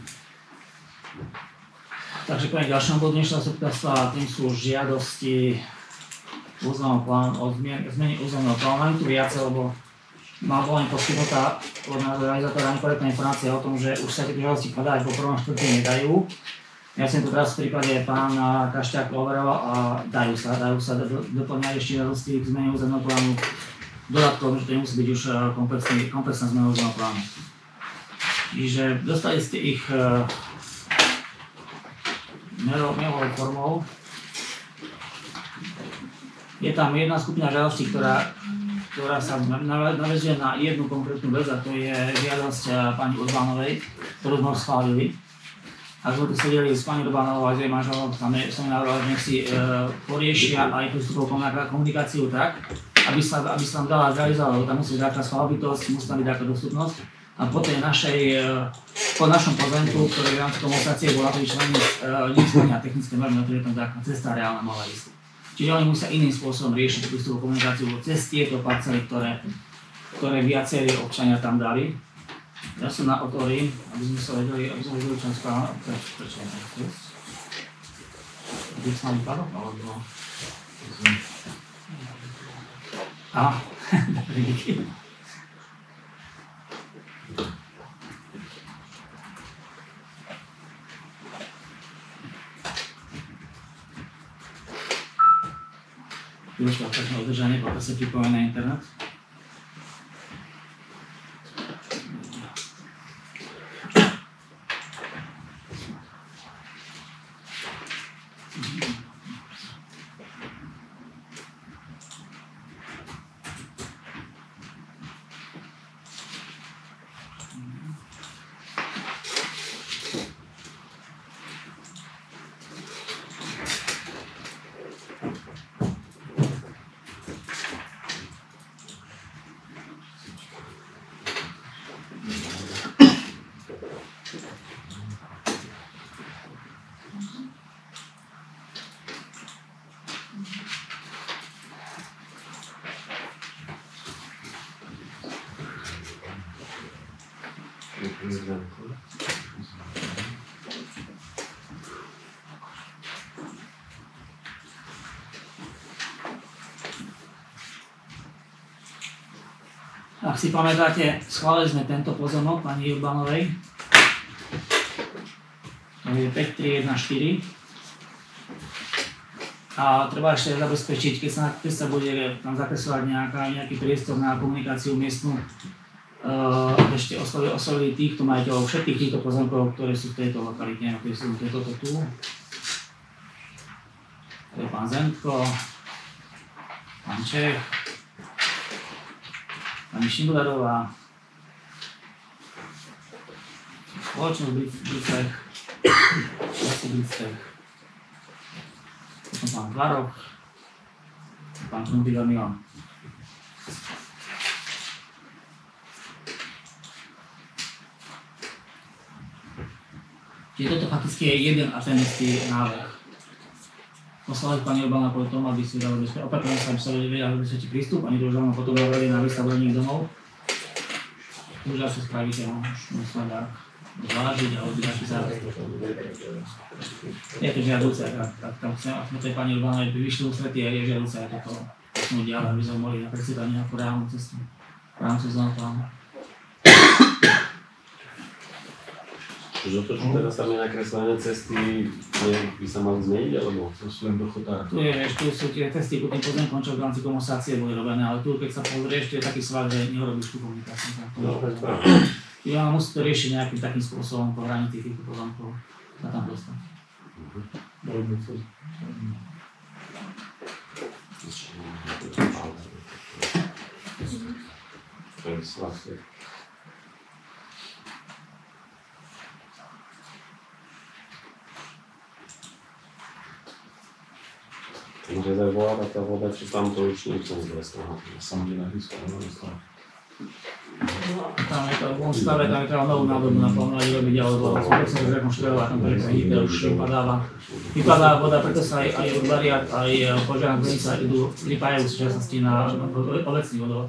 S1: Takže po ďalšom bodu dnešného zastupiteľstva, tým sú žiadosti o zmene územného plánu. Mám tu viacej, lebo bola mi poskytnutá od realizátora nekorektná informácia o tom, že už sa tie žiadosti podať po prvom štvrtí nedajú. Ja som tu teraz v prípade pána Kašťáka overoval a dajú sa doplňať ešte žiadosti k zmene územného plánu. Dodatkovo, že to nemusí byť už komplexná zmena územného plánu. Čiže dostali ste ich mailovou formou. Je tam jedna skupina žiadostí, ktorá sa naväzuje na jednu konkrétnu vec, a to je žiadosť pani Urbánovej, ktorú sme schválili. Ak sme tu sedeli s pani Urbánovou a s jej manželom, tam som navrhoval, že nech si poriešia aj prístupovú komunikáciu tak, aby sa tam dala zrealizovať, lebo tam musí byť taká splavitosť, musí tam byť taká dostupnosť. A po našom pozemku, ktorý v rámci komunikácie bola vyčlenený, nesplňa technické normy, ktoré tam taká cesta reálna mala ísť. Čiže oni musia iným spôsobom riešiť prístupovú komunikáciu cez tieto parcely, ktoré viacerí občania tam dali. Ja som otvorím, aby sme sa vedeli, čo spáva, prečo je to cez. By sa nám vypadol, alebo... Aha, dobrý, díky. Chvíľočka, prečo udržanie, pokiaľ sa pripojí na internet. Ak si pamätáte, schválili sme tento pozemok pani Urbanovej. To je 5314. A treba ešte zabezpečiť, keď sa bude tam zakresovať nejaký priestor na komunikáciu miestnu, ešte oslovili tých, kto majiteľov všetkých týchto pozemkov, ktoré sú v tejto lokalite, ktoré sú toto tu. To je pán Zentko, pán Čech, pani Šindlerová, spoločnosť Blitech, potom pán Tvarok, pán Krumbiger Milan. Čiže toto fakticky je jeden a ten istý návrh. Poslali pani Urbana kvôli tomu, aby si dali opätovne sa vedela zabezpečiť prístup, ani to už len potom hovorili na výstavovných domov. Už asi spravíte, už musím dať zvážiť a odbyť aký zároveň. Je to žiaduce, tak tam sme tej pani Urbanovej vyšli ústretí a je žiaduce aj toto posunúť ďalej, aby sme mohli napríklad aj nejakú reálnu cestu v rámci zónu.
S5: Že to, čo teraz tam je nakreslené cesty, by sa mali zmeniť, alebo?
S8: To sú len dochodárne.
S1: Tu sú tie testy ku tým pozemkom, čo v rámci komunikácie boli robené, ale tu, keď sa pozrieš, tu je taký svak, že neurobíš tú komunikáciu.
S5: No, to je pravda.
S1: Ja musí to riešiť nejakým takým spôsobom po hranici týchto pozemkov sa tam dostať.
S5: To je sladké. Rezervoár a tá voda, či tam to už nechcem zvesť.
S2: Som kde nachystal,
S1: Tam je to v tom stave, tam je treba novú nádobu naplánovať robiť, alebo sa zrekonštruovať, tam to je už vypadá voda, preto sa aj Urbariat, aj Požiarna Glenica pripájajú v súčasnosti na obecný vodovod.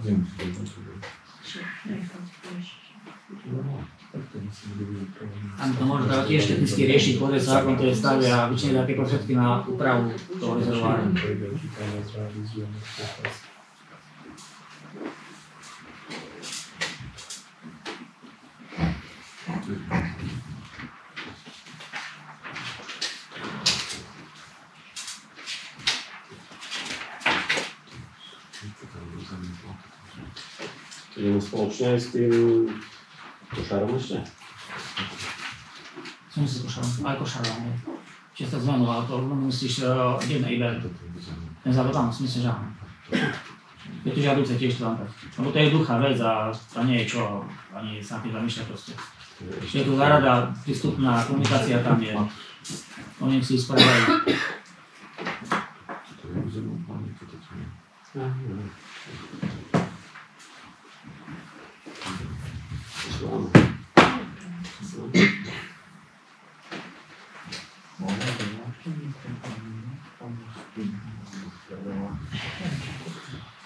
S1: Tam to môže tiež technicky riešiť, pozrieť sa, ako to je v stave a vyčiniť také prostriedky na úpravu toho rezervoára.
S5: Ideme spoločne aj s tým košárom ešte?
S1: Som si košárom, aj košárom. Čiže sa zmenoval, to musíš jedné iba. Ten závod tam, myslím, že áno. Je to žiaduce tiež to tam tak. Lebo to je jednoduchá vec a to nie je čo, ani sa tým zamýšľať proste. Čiže je tu zárada, prístupná komunikácia tam je. Oni si spravujú.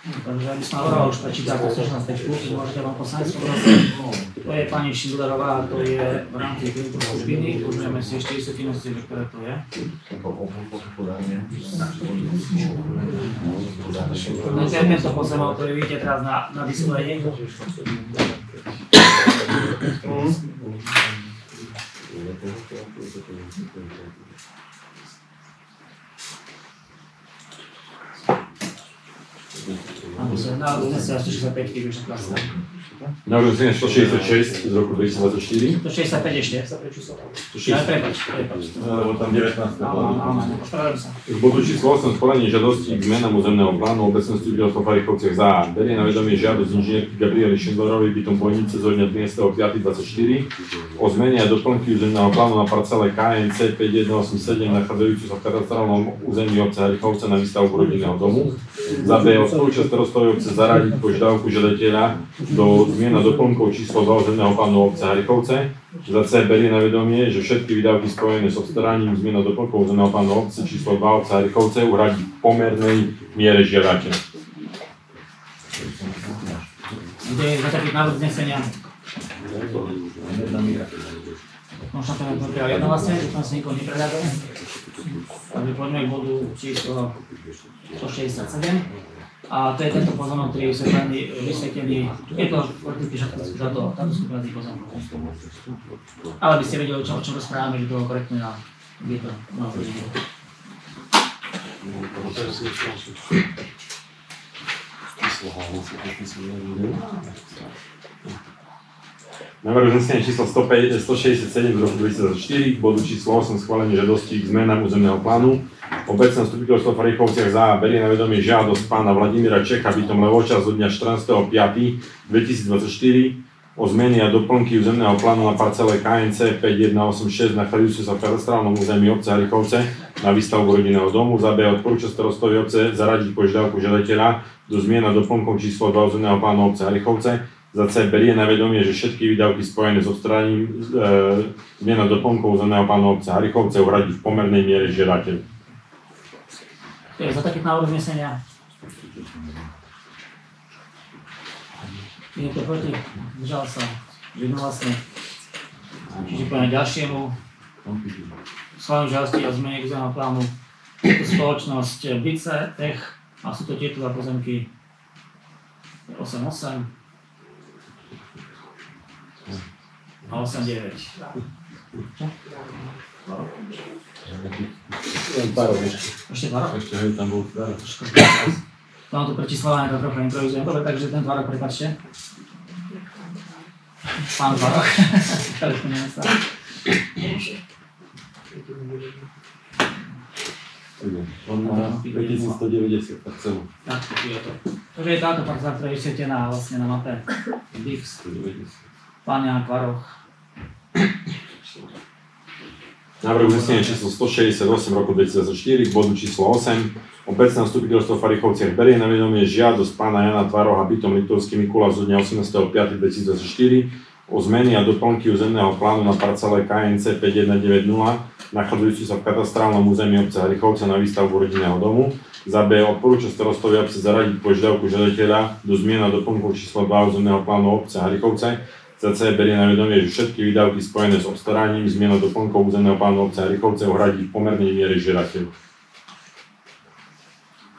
S1: Takže aby som navrhoval už prečítať tú 116, môžete vám poslanec poprosiť. To je pani Šindlerová, to je v rámci tejto skupiny, určujeme si ešte isté financie, že ktoré to je. No to je tento pozemok, ktorý vidíte teraz na displeji. Áno, na uznesenia 165 vyššia klasa.
S4: Na uznesenia 166 z roku 2024.
S1: 165 ešte, sa prečísloval. Ale prepáč.
S8: Lebo tam 19.
S1: Áno, ospravedlím sa.
S4: K bodu číslo 8 schválenie žiadosti k zmenám územného plánu obecnosti udielstva v Farichovciach za A. Berie na vedomie žiadosť inžinierky Gabriely Šindlerovej bytom Bojnice zo dňa 13.5.24 o zmene a doplnky územného plánu na parcele KNC 5187 nachádzajúcu sa v katastrálnom území obce Harichovce na výstavbu rodinného domu. Za B odporúča starostovej obce zaradiť požiadavku žiadateľa do zmien a doplnkov číslo 2 územného plánu obce Harichovce. Za C berie na vedomie, že všetky výdavky spojené s obstaraním zmien a doplnkov územného plánu obce číslo 2 obce Harichovce uhradí v pomernej miere žiadateľ.
S1: Kde je za taký návrh znesenia? Možno to je jednohlasne, že tam si nikoho neprehľadol. Takže poďme k bodu číslo 167. A to je tento pozemok, ktorý je vysvetlený. Je to prakticky všetko za to, táto skupina tých pozemkov. Ale by ste vedeli, o čom rozprávame, že to bolo korektné a by to malo byť.
S4: Návrh uznesenia číslo 167 z roku 2004 k bodu číslo 8 schválenie žiadosti k zmenám územného plánu. Obecné zastupiteľstvo v Farichovciach za A berie na vedomie žiadosť pána Vladimíra Čecha bytom Levoča zo dňa 14.5.2024 o zmeny a doplnky územného plánu na parcele KNC 5186 nachádzajúce sa v katastrálnom území obce Harichovce na výstavbu rodinného domu. Za B odporúča starostovej obce zaradiť požiadavku žiadateľa do zmien a doplnkov číslo 2 územného plánu obce Harichovce. Za C berie na vedomie, že všetky výdavky spojené s odstránením zmien a doplnkov územného plánu obce Harichovce uhradí v pomernej miere žiadateľ.
S1: To je za taký návrh znesenia. Je to proti, zdržal sa, jednohlasne. Čiže poďme ďalšiemu. Schváleniu žiadosti o zmene územného plánu. Je to spoločnosť Bice, Tech a sú to tieto dva pozemky 88 a 89. Ešte 2 roky?
S8: Ešte, hej, tam bol 2 roky.
S1: Mám tu prečíslované, to trochu improvizujem. Dobre, takže ten 2 rok, prepáčte. Pán 2 rok.
S8: On má 2190 parcelu.
S1: Tak, je to. Takže je táto parcela, ktorá je vysvetená vlastne na mape. Dix, Páňa, Tvaroch.
S4: Návrh uznesenia číslo 168 roku 2004 k bodu číslo 8. Obecné zastupiteľstvo v Farichovciach berie na vedomie žiadosť pána Jana Tvaroha bytom Liptovský Mikulá zo dňa 18.5.2024 o zmeny a doplnky územného plánu na parcele KNC 5190 nachádzajúci sa v katastrálnom území obce Harichovce na výstavbu rodinného domu. Za B odporúča starostovej obce zaradiť požiadavku žiadateľa do zmien a doplnkov číslo 2 územného plánu obce Harichovce. Za C berie na vedomie, že všetky výdavky spojené s obstaraním zmien a doplnkov územného plánu obce Harichovce uhradí v pomernej miere žiadateľ.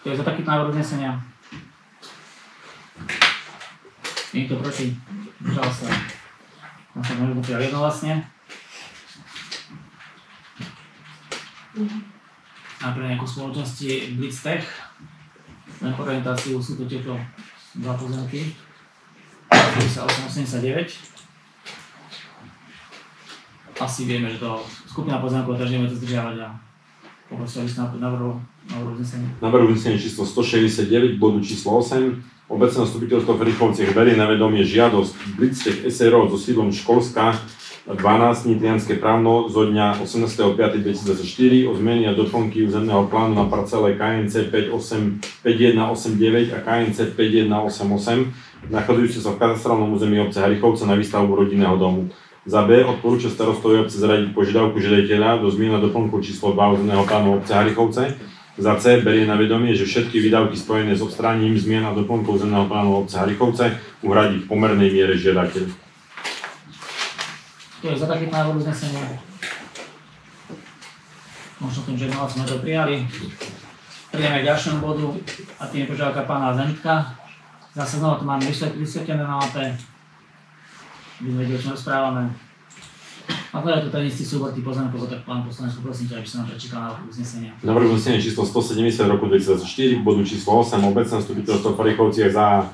S1: To je za taký návrh znesenia. Niekto proti? Zdržal sa. Na to môžeme prijať jednohlasne. A pre nejakú spoločnosti Blitztech. Na orientáciu sú to tieto dva pozemky. 889. Asi vieme, že to skupina pozemkov, takže ideme to zdržiavať a poprosím, aby ste navrhol uznesenie.
S4: Návrh uznesenia číslo 169 bodu číslo 8. Obecné zastupiteľstvo v Farichovciach berie na vedomie žiadosť Blitztech SRO so sídlom Školská 12 Nitrianske Právno zo dňa 18.5.2024 o zmeny a doplnky územného plánu na parcele KNC 5189 a KNC 5188 nachádzajúce sa v katastrálnom území obce Harichovce na výstavbu rodinného domu. Za B odporúča starostovi obce zaradiť požiadavku žiadateľa do zmien a doplnkov číslo 2 územného plánu obce Harichovce. Za C berie na vedomie, že všetky výdavky spojené s odstránením zmien a doplnkov územného plánu obce Harichovce uhradí v pomernej miere žiadateľ.
S1: To je za taký návrh uznesenia. Možno tým, že sme to prijali. Prejdeme k ďalšiemu bodu a tým je požiadavka pána Zentka. Zase znova to máme vysvetlené na mape. By sme vedeli, o čom rozprávame. A to je to ten istý súbor tých pozemkov, tak pán poslanec, prosím ťa, aby sa nám prečítal návrh uznesenia.
S4: Návrh uznesenia číslo 170 roku 2024, bodu číslo 8, obecné vstupiteľstvo v Harichovciach za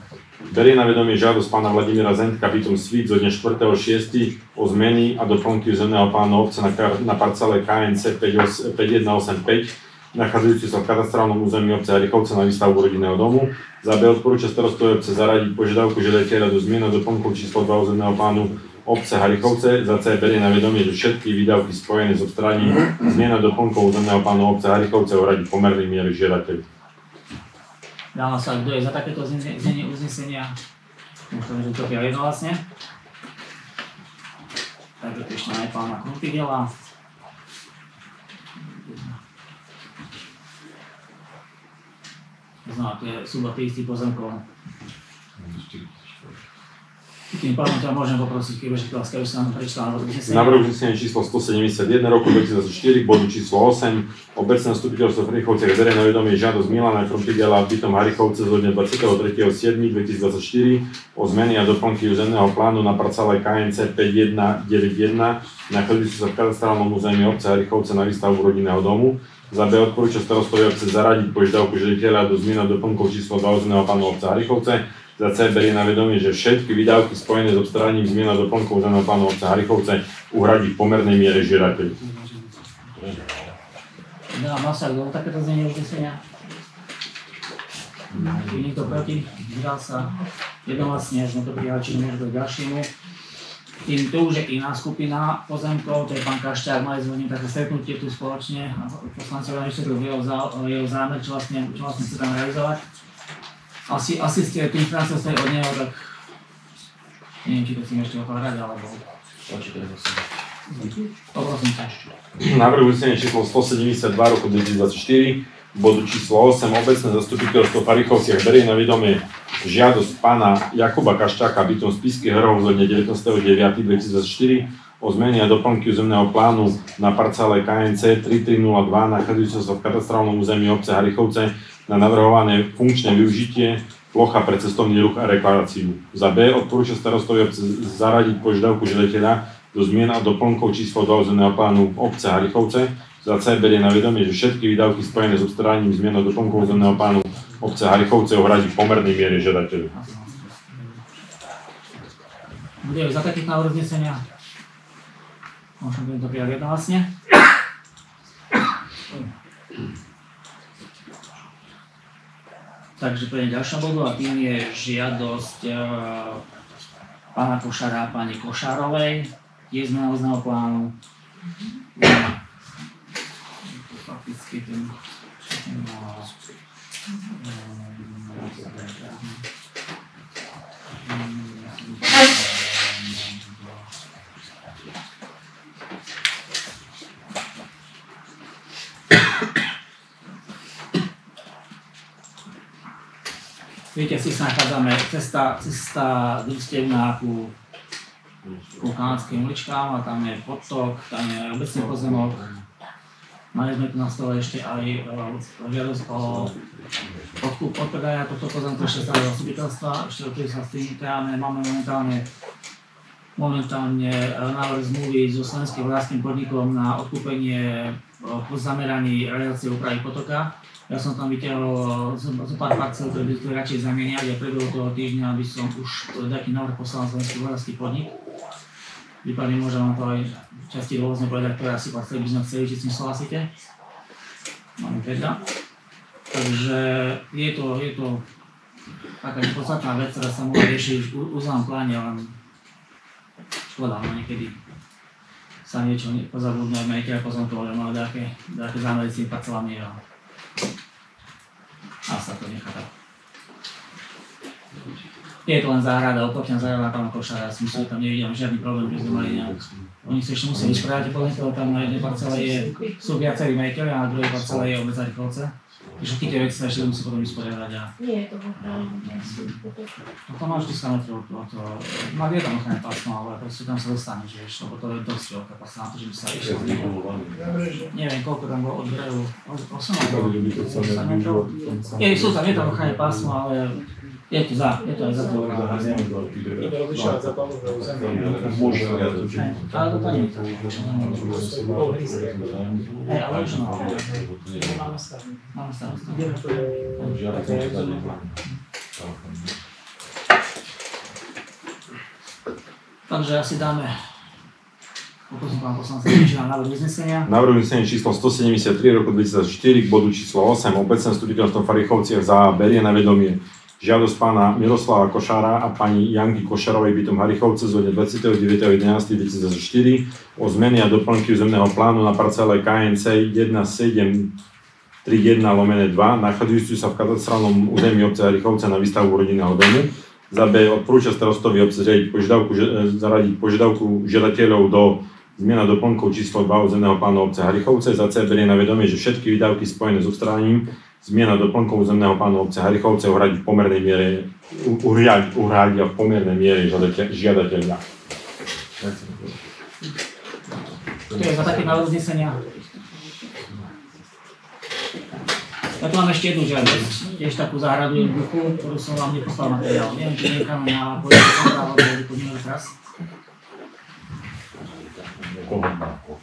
S4: berie na vedomie žiadosť pána Vladimíra Zentka bytom Svít zo dňa 4.6. o zmeny a doplnky územného plánu obce na parcele KNC 5185, nachádzajúci sa v katastrálnom území obce Harichovce na výstavbu rodinného domu. Za B odporúča starostovi obce zaradiť požiadavku žiadateľa do zmien a doplnkov číslo 2 územného plánu obce Harichovce. Za C berie na vedomie, že všetky výdavky spojené s odstránením zmien a doplnkov územného plánu obce Harichovce uhradí v pomernej miere žiadateľ.
S1: Dávam sa, kto je za takéto znenie uznesenia. Môžeme, že to je jednohlasne. Takže tu ešte aj pána Krupidela. Znamená, to je súbor tých istých pozemkov. Tým pádom ťa môžem poprosiť, keďže Kláska už sa nám prečítal návrh uznesenia.
S4: Návrh uznesenia číslo 171 roku 2024, bodu číslo 8, obecné vstupiteľstvo v Harichovciach berie na vedomie žiadosť Milana Krupidela bytom Harichovce zo dňa 23.7.2024 o zmeny a doplnky územného plánu na parcele KNC 5191, nachádzajúci sa v katastrálnom území obce Harichovce na výstavbu rodinného domu. Za B odporúča starostovi obce zaradiť požiadavku žiadateľa do zmien a doplnkov číslo 2 územného plánu obce Harichovce. Za C berie na vedomie, že všetky výdavky spojené s odstránením zmien a doplnkov územného plánu obce Harichovce uhradí v pomernej miere žiadateľ.
S1: Dávam sa, kto takéto znenie uznesenia? Je niekto proti? Zdržal sa. Jednohlasne sme to prijali, čiže môžeme k ďalšiemu. Tým to už je iná skupina pozemkov, to je pán Kašťák, mali sme také stretnutie tu spoločne a poslanci vám vysvetlil jeho zámer, čo vlastne chce tam realizovať. Asi ste tým informáciou stali od neho, tak neviem, či to chcem ešte otvárať, alebo... Poprosím ťa.
S4: Návrh uznesenia číslo 172 roku 2024, bodu číslo 8, obecné zastupiteľstvo v Harichovciach berie na vedomie žiadosť pána Jakuba Kaščáka bytom Spišských Hrov zo dňa 19.9.2024 o zmeny a doplnky územného plánu na parcele KNC 3302 nachádzajúceho sa v katastrálnom území obce Harichovce na navrhované funkčné využitie, plocha pre cestovný ruch a rekreáciu. Za B odporúča starostovi obce zaradiť požiadavku žiadateľa do zmien a doplnkov číslo 2 územného plánu obce Harichovce. Za C berie na vedomie, že všetky výdavky spojené s odstránením zmien a doplnkov územného plánu obce Harichovce uhradí v pomernej miere žiadateľu.
S1: Bude za takých návrh uznesenia? Môžem to prijať jednohlasne. Takže prejdem ďalšia bodu a tým je žiadosť pána Košára a pani Košárovej, tiež zmena územného plánu. Fakticky ten... Viete, si sa nachádzame cesta družstevná ku kanadským uličkám a tam je podtok, tam je obecný pozemok. Mali sme tu na stole ešte aj žiadosť o odkup od predaja tohto pozemku ešte stále zastupiteľstva, ešte o ktorých sa s tým máme momentálne návrh zmluvy so slovenským vodáckym podnikom na odkúpenie po zameraní realizácie úpravy potoka. Ja som tam vytiahol zo pár parcel, ktoré by to radšej zamieňať a priebehu toho týždňa aby som už taký návrh poslal na slovenský vodácky podnik. Prípadne môžem vám to aj časti rôzne povedať, ktoré asi parcely by sme chceli, či s tým súhlasíte. Máme teda. Takže je to taká podstatná vec, ktorá sa môže riešiť v územnom pláne, len škoda, no niekedy sa niečo pozabudne, majiteľ pozemkov, že máme nejaké zámery s tými parcelami a sa to nechá tak. je to len záhrada, oplatňa záhrada pána Košára, ja si myslím, že tam nevidím žiadny problém, že sme mali nejak. Oni sa ešte museli vysporiadať, podľa toho tam na jednej parcele sú viacerí majiteľi a na druhej parcele je obec Harichovce. Takže tie veci sa ešte musí potom vysporiadať a...
S7: Nie je to ochranné
S1: To máš 10 metrov, je tam ochranné pásmo, ale proste tam sa dostaneš, vieš, lebo to je dosť veľká pásma na to, že by sa išiel. Neviem, koľko tam bolo od brehu, 8 alebo 10 metrov. Sú tam, je tam ochranné pásmo, ale je to aj za to.
S3: Iba rozlišovať za palubové územie.
S1: Ale to nie je to. Ale už no.
S3: Máme stavný.
S1: Máme starosti. Takže asi dáme, poprosím pán poslanca, na návrh uznesenia.
S4: Návrh uznesenia číslo 173 roku 2004 k bodu číslo 8 obecné zastupiteľstvo v Harichovciach za berie na vedomie žiadosť pána Miroslava Košára a pani Janky Košarovej bytom Harichovce z dňa 29.11.2004 o zmeny a doplnky územného plánu na parcele KNC 1731/2 nachádzajúcu sa v katastrálnom území obce Harichovce na výstavbu rodinného domu. Za B odporúča starostovi obce zaradiť požiadavku žiadateľov do zmiena doplnkov číslo 2 územného plánu obce Harichovce. Za C berie na vedomie, že všetky výdavky spojené s odstránením zmiena doplnkov územného plánu obce Harichovce uhradí v pomernej miere žiadateľia.
S1: Kto je za také návrh uznesenia? Ja tu mám ešte jednu žiadosť, tiež takú záhradu jednoduchú, ktorú som vám neposlal materiál. Neviem, či niekam na poľský kontrol, alebo podľa teraz.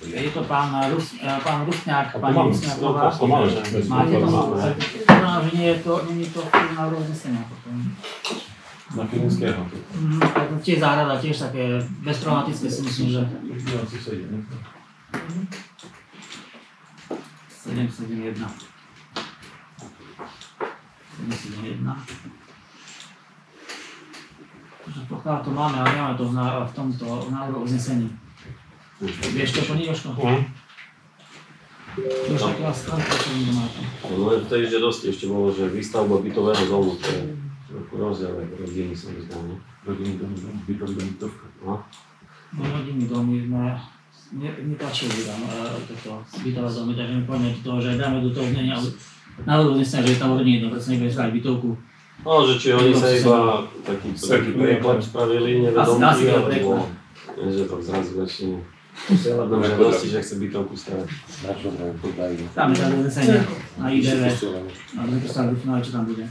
S1: Je to pán Rusňák, pani Rusňáková. Máte to? Znamená, že nie je to návrh uznesenia potom.
S8: Na Filinského.
S1: Tiež záhrada, tiež také bezproblematické si myslím, že... 771. Pokiaľ to máme, ale nemáme to v tomto návrhu uznesení. Vieš to, nie, Jožko? Jožko, aký vás stránka, čo nikto máte?
S5: No len v tej žiadosti ešte bolo, že výstavba bytového domu, to je rozdiel, rodiny sa mi zdá, ne?
S8: Rodinný dom, bytový dom, bytovka.
S5: No.
S1: Rodinný dom, my netlačili tam toto bytové domy, takže my poďme do toho, že dáme do toho znenia návrhu uznesenia, že je tam rodinný dom, preto sa nebudeme srať bytovku.
S5: No, že či oni sa iba taký preklad spravili, nevedomky, alebo že to zrazu začne posielať na žiadosti, že chce bytovku stavať.
S1: Dáme tam uznesenia na IDV, a budeme to stále vyfinálať, čo tam bude.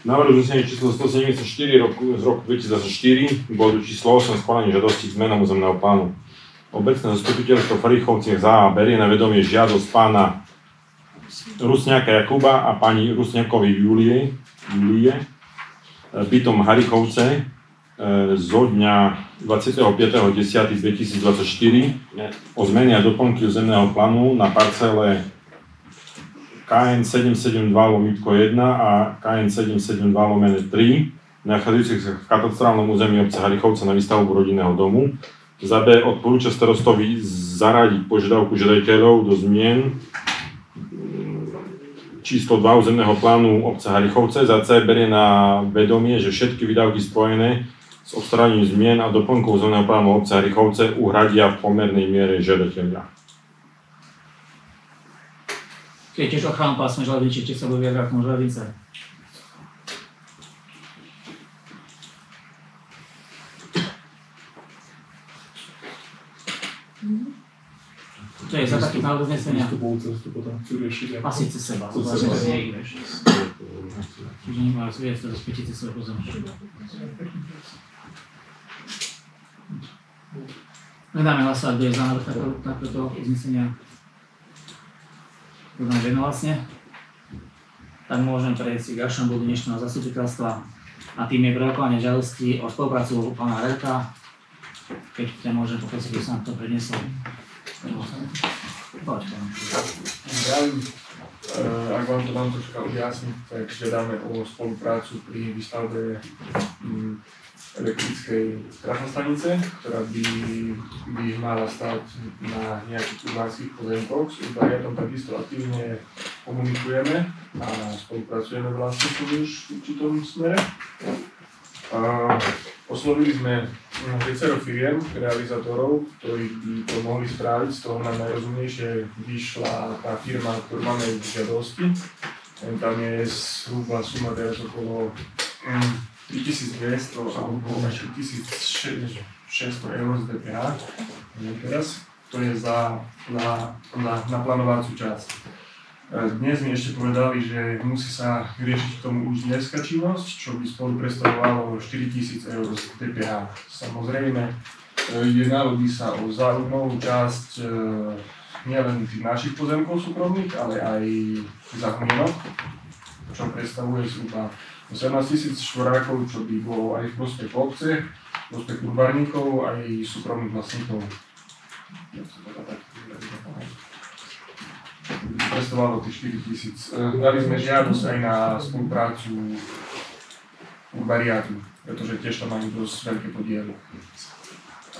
S4: Návrh uznesenia číslo 174 z roku 2004 bodu číslo 8 schválenie žiadosti k zmenám územného plánu. Obecné zastupiteľstvo v Harichovciach za berie na vedomie žiadosť pána Rusňáka Jakuba a pani Rusňákovej Julie bytom Harichovce zo dňa 25.10.2024 o zmene a doplnky územného plánu na parcele KN 772/1 a KN 772/3 nachádzajúcich sa v katastrálnom území obce Harichovce na výstavbu rodinného domu. Za B odporúča starostovi zaradiť požiadavku žiadateľov do zmien číslo 2 územného plánu obce Harichovce. Za C berie na vedomie, že všetky výdavky spojené s odstránením zmien a doplnkov územného plánu obce Harichovce uhradia v pomernej miere žiadateľia.
S1: Keď tiež ochranu pásme železnice, či sa bude vyjadrať k tomu železnice. Čo je za taký návrh uznesenia? Asi cez seba, zvlášť nie ich, vieš. Čiže nemajú svoje rozpätice svoje pozemky. Nedáme hlasovať, kto je za návrh takéto uznesenia. To znamená jednohlasne. Tak môžem prejsť k ďalšiemu bodu dnešného zastupiteľstva. A tým je prerokovanie žiadosti o spoluprácu pána Rerka. Keď ťa môžem poprosiť, aby som to predniesol.
S9: Ak vám to mám troška objasniť, tak žiadame o spoluprácu pri výstavbe elektrickej trafostanice, ktorá by mala stať na nejakých urbánskych pozemkoch. S urbaniatom takisto aktívne komunikujeme a spolupracujeme vlastne už v určitom smere. Oslovili sme viacero firiem, realizátorov, ktorí by to mohli spraviť. Z toho nám najrozumnejšie vyšla tá firma, ktorú máme v žiadosti. Tam je zhruba suma teraz okolo 3200 alebo 4600 eur z DPH. Teraz to je na plánovaciu časť. Dnes mi ešte povedali, že musí sa riešiť k tomu už dneska činnosť, čo by spolu predstavovalo 4000 eur z DPH. Samozrejme, jednalo by sa o zaujímavú časť nielen tých našich pozemkov súkromných, ale aj záchmienok, čo predstavuje zhruba 18 000 štvorákov, čo by bolo aj v prospech obce, v prospech urbárnikov, aj súkromných vlastníkov. Predstavovalo tých 4000. Dali sme žiadosť aj na spoluprácu urbariátu, pretože tiež tam majú dosť veľké podiely.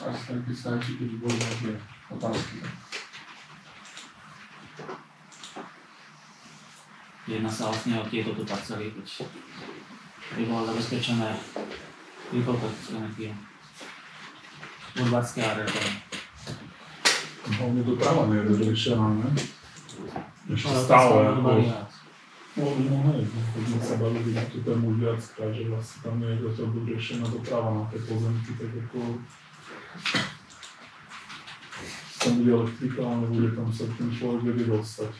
S9: Asi tak predstavím, keď boli nejaké otázky.
S1: Jedná sa vlastne o tieto parcely, keď by bolo zabezpečené výpočet energie. Urbárske a RRP.
S2: Hlavne doprava nie je riešená, ne? Ešte stále ako... No hej, keď sme sa bavili na tú tému viackrát, že vlastne tam nie je to riešená doprava na tie pozemky, tak ako... Tam bude elektrika, ale bude tam sa ten človek vedieť dostať.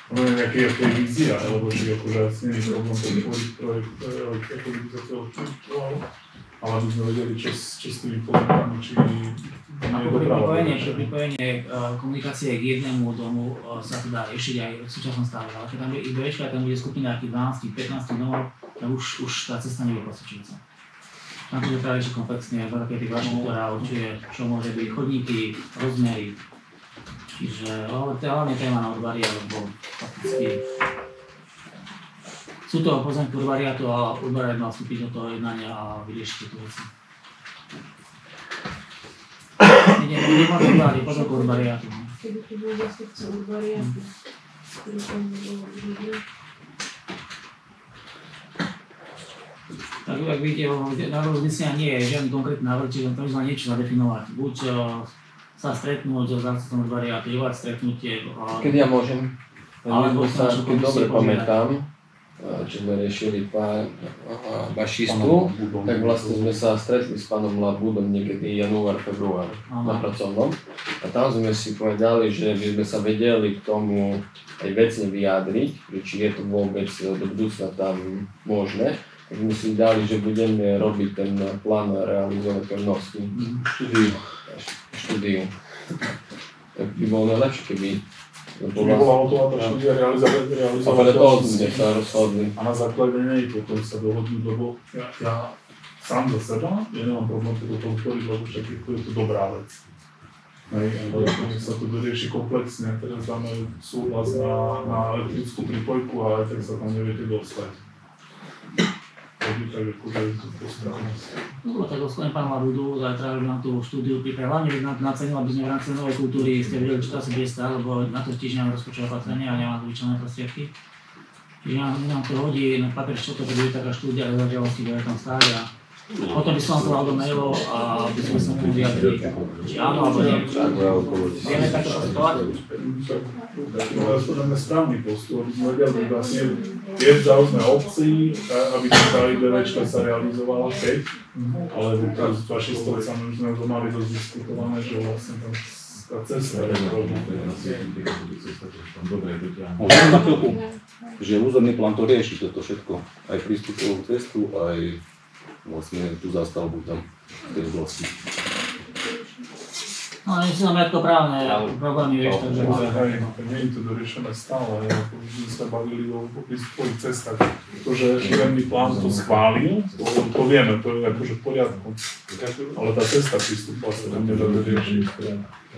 S2: No je nejaké vízia, alebo že akože asi nie je problém podporiť projekt, ako by sa to odčutoval, ale aby sme vedeli, čo s tými pozemkami, či
S1: pripojenie komunikácie k jednému domu sa to dá riešiť aj v súčasnom stave, ale keď tam je IBčka, tam bude skupina nejakých 12-15 domov, tak už tá cesta nebude postačujúca. Tam to je práve ešte komplexne, veľké tých vážnych, ktorá určuje, čo môže byť chodníky, rozmery. Čiže to je hlavne téma na urbária, lebo fakticky sú to pozemky urbáriatu a urbáriat mal vstúpiť do toho jednania a vyriešiť tieto veci. Nemôžem urbáriť, pozemky urbáriatu.
S7: Keby to bol zastupca urbáriatu, ktorý tam bol vidieť.
S1: Tak ak vidíte, návrh uznesenia nie je žiadny konkrétny návrh, čiže tam by niečo zadefinovať. Buď sa stretnúť so zástupcom urbáriatu, jevať stretnutie.
S10: Keď ja môžem, keď dobre pamätám, čo sme riešili bašistu, tak vlastne sme sa stretli s pánom Labudom niekedy január, február na pracovnom. A tam sme si povedali, že by sme sa vedeli k tomu aj vecne vyjadriť, či je to vôbec do budúcna tam možné. Tak sme si dali, že budeme robiť ten plán realizovateľnosti. Štúdiu. Tak by bolo najlepšie, keby
S2: bola hotová tá štúdia realizovateľnosti.
S10: Ale to sme sa rozhodli.
S2: A na základe nej potom sa dohodnú, lebo ja sám za seba, ja nemám problém to podporiť, lebo však je to dobrá vec. Ale sa to dorieši komplexne, teraz dáme súhlas na elektrickú pripojku a tak sa tam neviete dostať. Tak akože je to postavenosť.
S1: No tak oslovím pána Labudu, zajtra už na tú štúdiu pripraviť. Hlavne nacenil, aby sme v rámci novej kultúry ste vedeli, čo to asi bude stáť, lebo na to tiež nemám rozpočtové opatrenie a nemám vyčlenené prostriedky. Čiže nám to hodí na papier, čo to bude taká štúdia realizovateľnosti, bude tam stáť a potom by som vám to dal do mailov a by sme sa mohli vyjadriť, či áno alebo nie. Vieme takto postupovať?
S2: To je podľa správny postup, aby sme vedeli vlastne je v záujme obcí, aby tá IBVčka sa realizovala keď, ale s fašistovcami už sme to mali dosť diskutované, že vlastne tá cesta je problém.
S11: Môžem na chvíľku, že územný plán to rieši toto všetko, aj prístupovú cestu, aj vlastne tú zástavbu tam v tej oblasti.
S1: No, nie sú tam ako právne problémy, vieš, takže...
S2: Nie je to doriešené stále, ako sme sa bavili o prístupových cestách. To, že územný plán to schválil, to vieme, to je akože v poriadku. Ale tá cesta prístupová sa tam nedá doriešiť.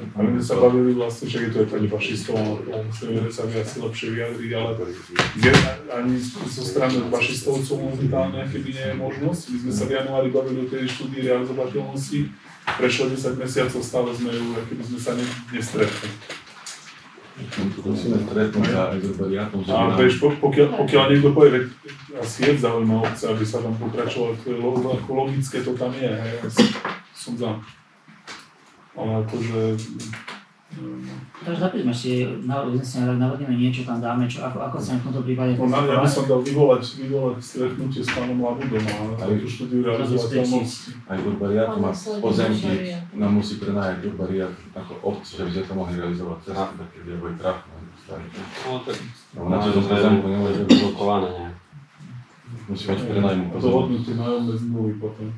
S2: A my sa bavili vlastne, že je to aj pani fašistov, ale to musíme sa asi lepšie vyjadriť, ale ani zo strany fašistovcov momentálne, keby nie je možnosť. My sme sa v januári bavili o tej štúdii realizovateľnosti, prešlo 10 mesiacov, stále sme ju, keby sme sa nestretli.
S11: Musíme stretnúť aj s urbariátom.
S2: A vieš, pokiaľ niekto povie, asi je v záujme obce, aby sa tam pokračovalo, ako logické to tam je, hej, som za. Ale akože...
S1: Takže zapísme si na uznesenie, navodneme niečo, tam dáme, čo, ako sa v tomto prípade...
S2: No, ja by som dal vyvolať stretnutie s pánom Labudom a tú štúdiu realizovateľnosti.
S11: Aj urbariát má pozemky, nám musí prenajať urbariát ako obce, že by sme to mohli realizovať cestu, také bude trafné.
S5: No to je pozemku nemôže byť blokované nejak.
S11: Musí mať prenajmu pozemku.
S2: Dohodnutie nájomné zmluvy potom.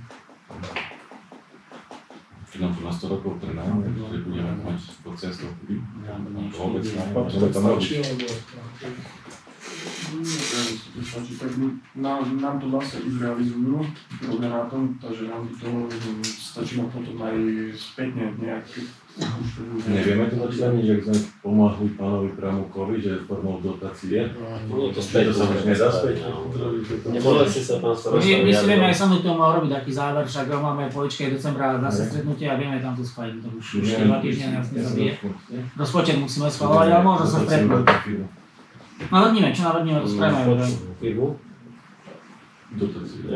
S11: Keď nám tu na 100 rokov prenajme, že budeme mať pod cestou vôbec
S2: môžeme tam robiť.
S9: Nám to vlastne už realizujú programátom, takže nám to stačí na potom aj spätne nejaké.
S11: Nevieme to začleniť, že sme pomáhli pánovi Pramukovi, že formou dotácie.
S5: No to späť, to sa už nedá späť. Nebolo si sa pán starosta
S1: My si vieme aj sami tomu robiť taký záver, však máme poličke decembra na stretnutie a vieme tam to schváliť, to už 2 týždne nás nezabije. Rozpočet musíme schváľovať, ale možno sa stretnúť. Navrhníme, čo navrhníme, to spravíme.
S5: Firmu?
S11: Dotácie.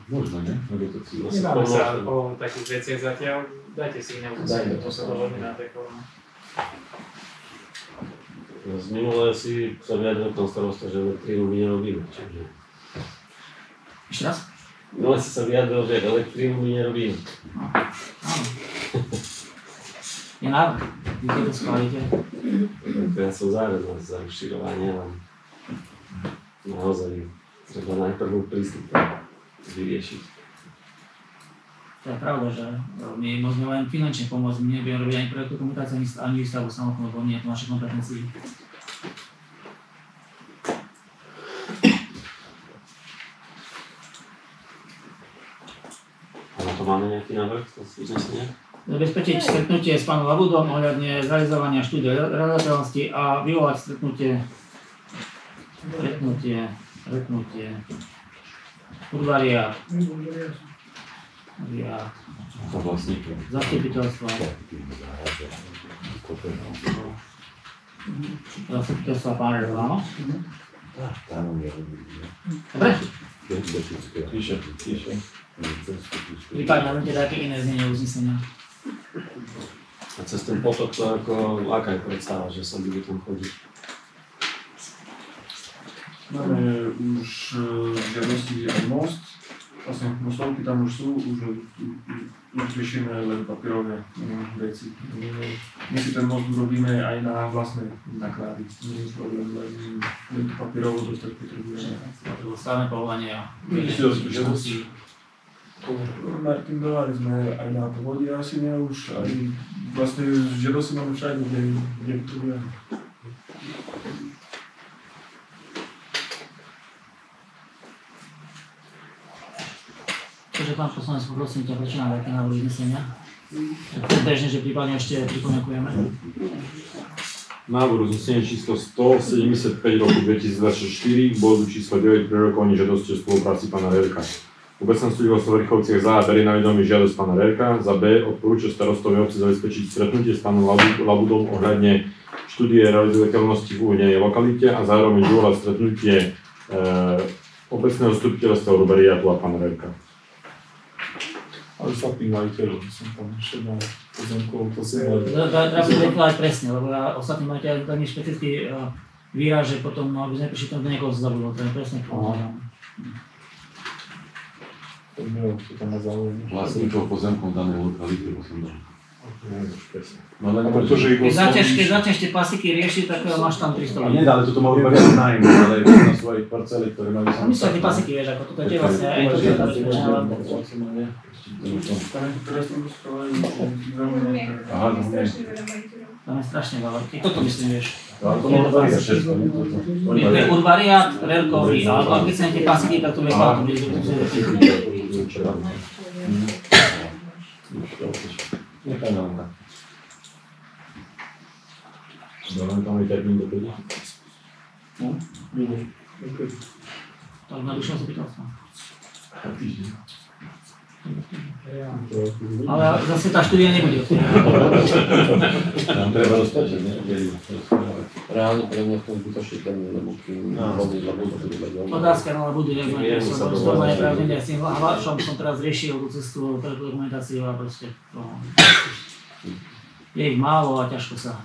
S11: Možno, nie? Na dotáciu.
S3: Nemáme sa o takých veciach zatiaľ, dajte si neuznesenie, to sa dohodne na tej forme.
S5: Z minulé si sa vyjadril pán starosta, že elektrínu my nerobíme, čiže...
S1: Ešte raz?
S5: Minulé si sa vyjadril, že elektrínu my nerobíme.
S1: Áno. Je návrh, vy keď to schválite.
S5: Ja som závedel za rozširovanie, ale naozaj treba najprv prístup vyriešiť.
S1: To je pravda, že my môžeme len finančne pomôcť, my nebudeme robiť ani projektu komunikácie, ani výstavu samotnú, lebo nie je to naše kompetencii.
S5: A na to máme nejaký návrh, to si uznesenie?
S1: Zabezpečiť stretnutie s pánom Labudom ohľadne zrealizovania štúdie realizovateľnosti a vyvolať stretnutie Urbariát, zastupiteľstva, pán Redl, áno? Dobre?
S11: Píše.
S1: Prípadne máte také iné znenie uznesenia.
S5: A cez ten potok to ako, aká je predstava, že sa bude tam chodiť?
S9: Máme už žiadosti aj most, vlastne mostovky tam už sú, už riešime len papierové veci. My si ten most urobíme aj na vlastné náklady, nie je problém, len to papierovo dostať potrebujeme.
S1: Stavné povolenie a
S9: žiadosti. Martin, dávali sme aj na povodie asi nie už, aj vlastne žiadosti máme všade, kde potrebujeme.
S1: Takže pán poslanec, poprosím ťa, prečo nám také návrhy uznesenia? Bežne, že prípadne ešte pripomienkujeme.
S4: Návrh uznesenia číslo 175 roku 2024, bodu číslo 9 prerokovanie žiadosti o spolupráci pána Rerka. Obecná súdivosť v Verichovciach za A berie na vedomie žiadosť pána Rerka, za B odporúča starostovi obci zabezpečiť stretnutie s pánom Labudom ohľadne štúdie realizovateľnosti v uvedenej lokalite a zároveň vyvolať stretnutie obecného zastupiteľstva Urbariátu a pána Rerka.
S2: Ale ostatných majiteľov, som tam ešte dal pozemkov, to si ale...
S1: Treba si dekladať presne, lebo ostatní majiteľ tam je špecifický výraz, že potom by sme prišli tam do niekoho zabudol, to je presne povedané.
S2: To tam má záujem.
S11: Vlastníkov pozemkov danej lokality, som dal. No len
S2: pretože ich
S1: keď začneš tie pasiky riešiť, tak máš tam 300 ľudí.
S11: Nie, ale toto má iba viac nájmu, ale na svojich parcely, ktoré majú
S1: A my sa tie pasiky, vieš, ako toto je vlastne aj to, že tam rozpočínavé.
S11: Aha, no nie.
S1: Tam je strašne veľa. I toto myslím, vieš.
S11: Ale to má iba všetko.
S1: Urbariát, Rerkový, ale keď sa tie pasiky, tak to bude chváľ, to bude
S11: Nechaj nám.
S4: Dáme tam aj termín dopredu.
S1: No, tak na dušná zapýtalstva.
S4: Týždeň.
S1: Ale zase tá štúdia nebude odtedy.
S11: Nám treba rozpočet, ne?
S10: Reálne pre mňa to zbytočný termín, lebo kým vozidla budú mať doma.
S1: Otázka, no ale bude, lebo je pravdene, s tým hlášom som teraz riešil tú cestu pre dokumentáciu a proste je ich málo a ťažko sa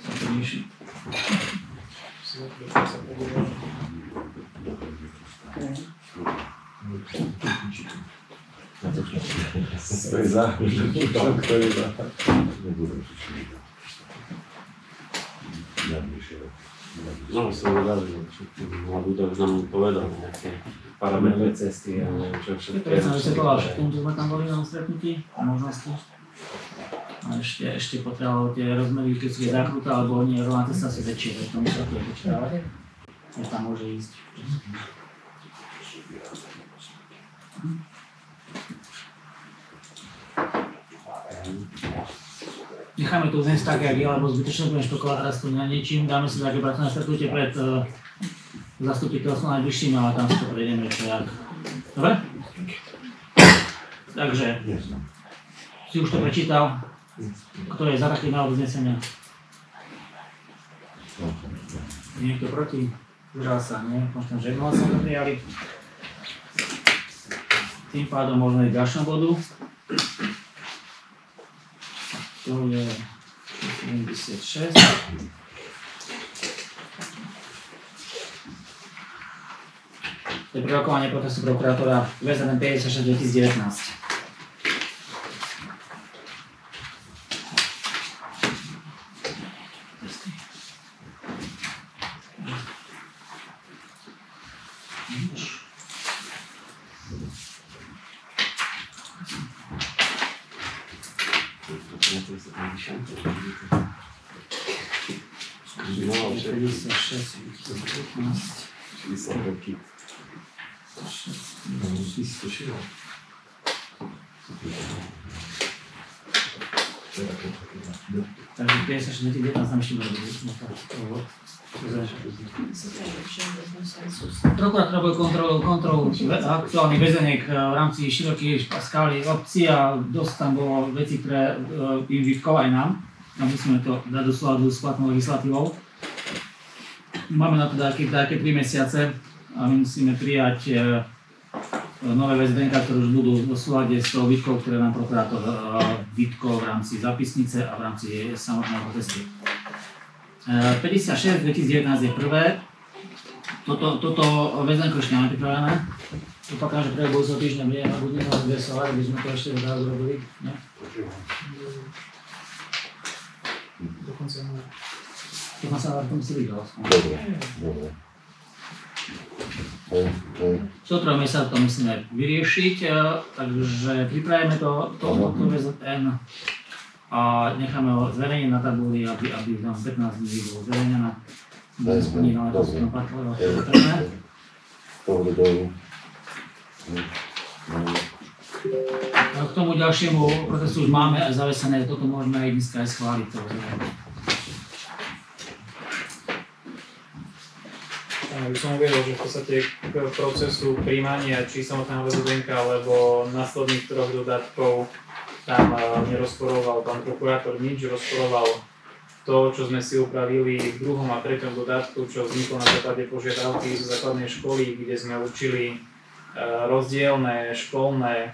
S1: to rieši.
S11: To je za. To je za.
S5: No, som vedavý, čo Mladúdov nám povedal nejaké parametre cesty a neviem čo všetko.
S1: Ja som vysvetloval všetkým, čo sme tam boli na stretnutí a možnosti. A ešte potreboval tie rozmery, keď sú je zakrúta, alebo nie, rovná cesta sú väčšie, tak tomu sa to je počítavať. Ja tam môže ísť. Necháme to uznesť tak, jak je, lebo zbytočne budeme špekovať teraz tu na niečím. Dáme si také pracovné stretnutie pred zastupiteľstvom najbližším, ale tam si to prejdeme čo jak. Dobre? Takže, si už to prečítal. Kto je za taký návrh uznesenia? Niekto proti? Zdržal sa, nie? Možno, že jednohlasne to prijali. Tým pádom môžeme ísť k ďalšiemu bodu. To je 76. To je prerokovanie protestu prokurátora VZN 56 2019. Takže 56 2019 nám ešte bude prokurátor robil kontrolu aktuálnych väzeniek v rámci širokých skály obcí a dosť tam bolo veci, ktoré im vytkol aj nám. A musíme to dať do súladu s platnou legislatívou. Máme na to také 3 mesiace a my musíme prijať nové väzbenka, ktoré už budú v súlade s tou výtkou, ktoré nám prokurátor vytkol v rámci zapisnice a v rámci samotného protestu. 56 2019 je prvé. Toto väzenko ešte máme pripravené. Opakujem, že prvé budúceho týždňa bude na budníku zdesovať, aby sme to ešte odrazu robili. Dokonca na tom si videl.
S11: Dobre.
S1: Co 3 mesiac to musíme vyriešiť, takže pripravíme to VZN a necháme ho zverejniť na tabuli, aby tam 15 dní bolo zverejnené. Bude splniť na letovskom patrole, čo je potrebné. K tomu ďalšiemu procesu už máme aj zavesené, toto môžeme aj dneska aj schváliť.
S3: By som uvedol, že v podstate k procesu príjmania či samotného VZN alebo následných 3 dodatkov tam nerozporoval pán prokurátor nič, rozporoval to, čo sme si upravili v 2. a 3. dodatku, čo vzniklo na základe požiadavky zo základnej školy, kde sme určili rozdielne školné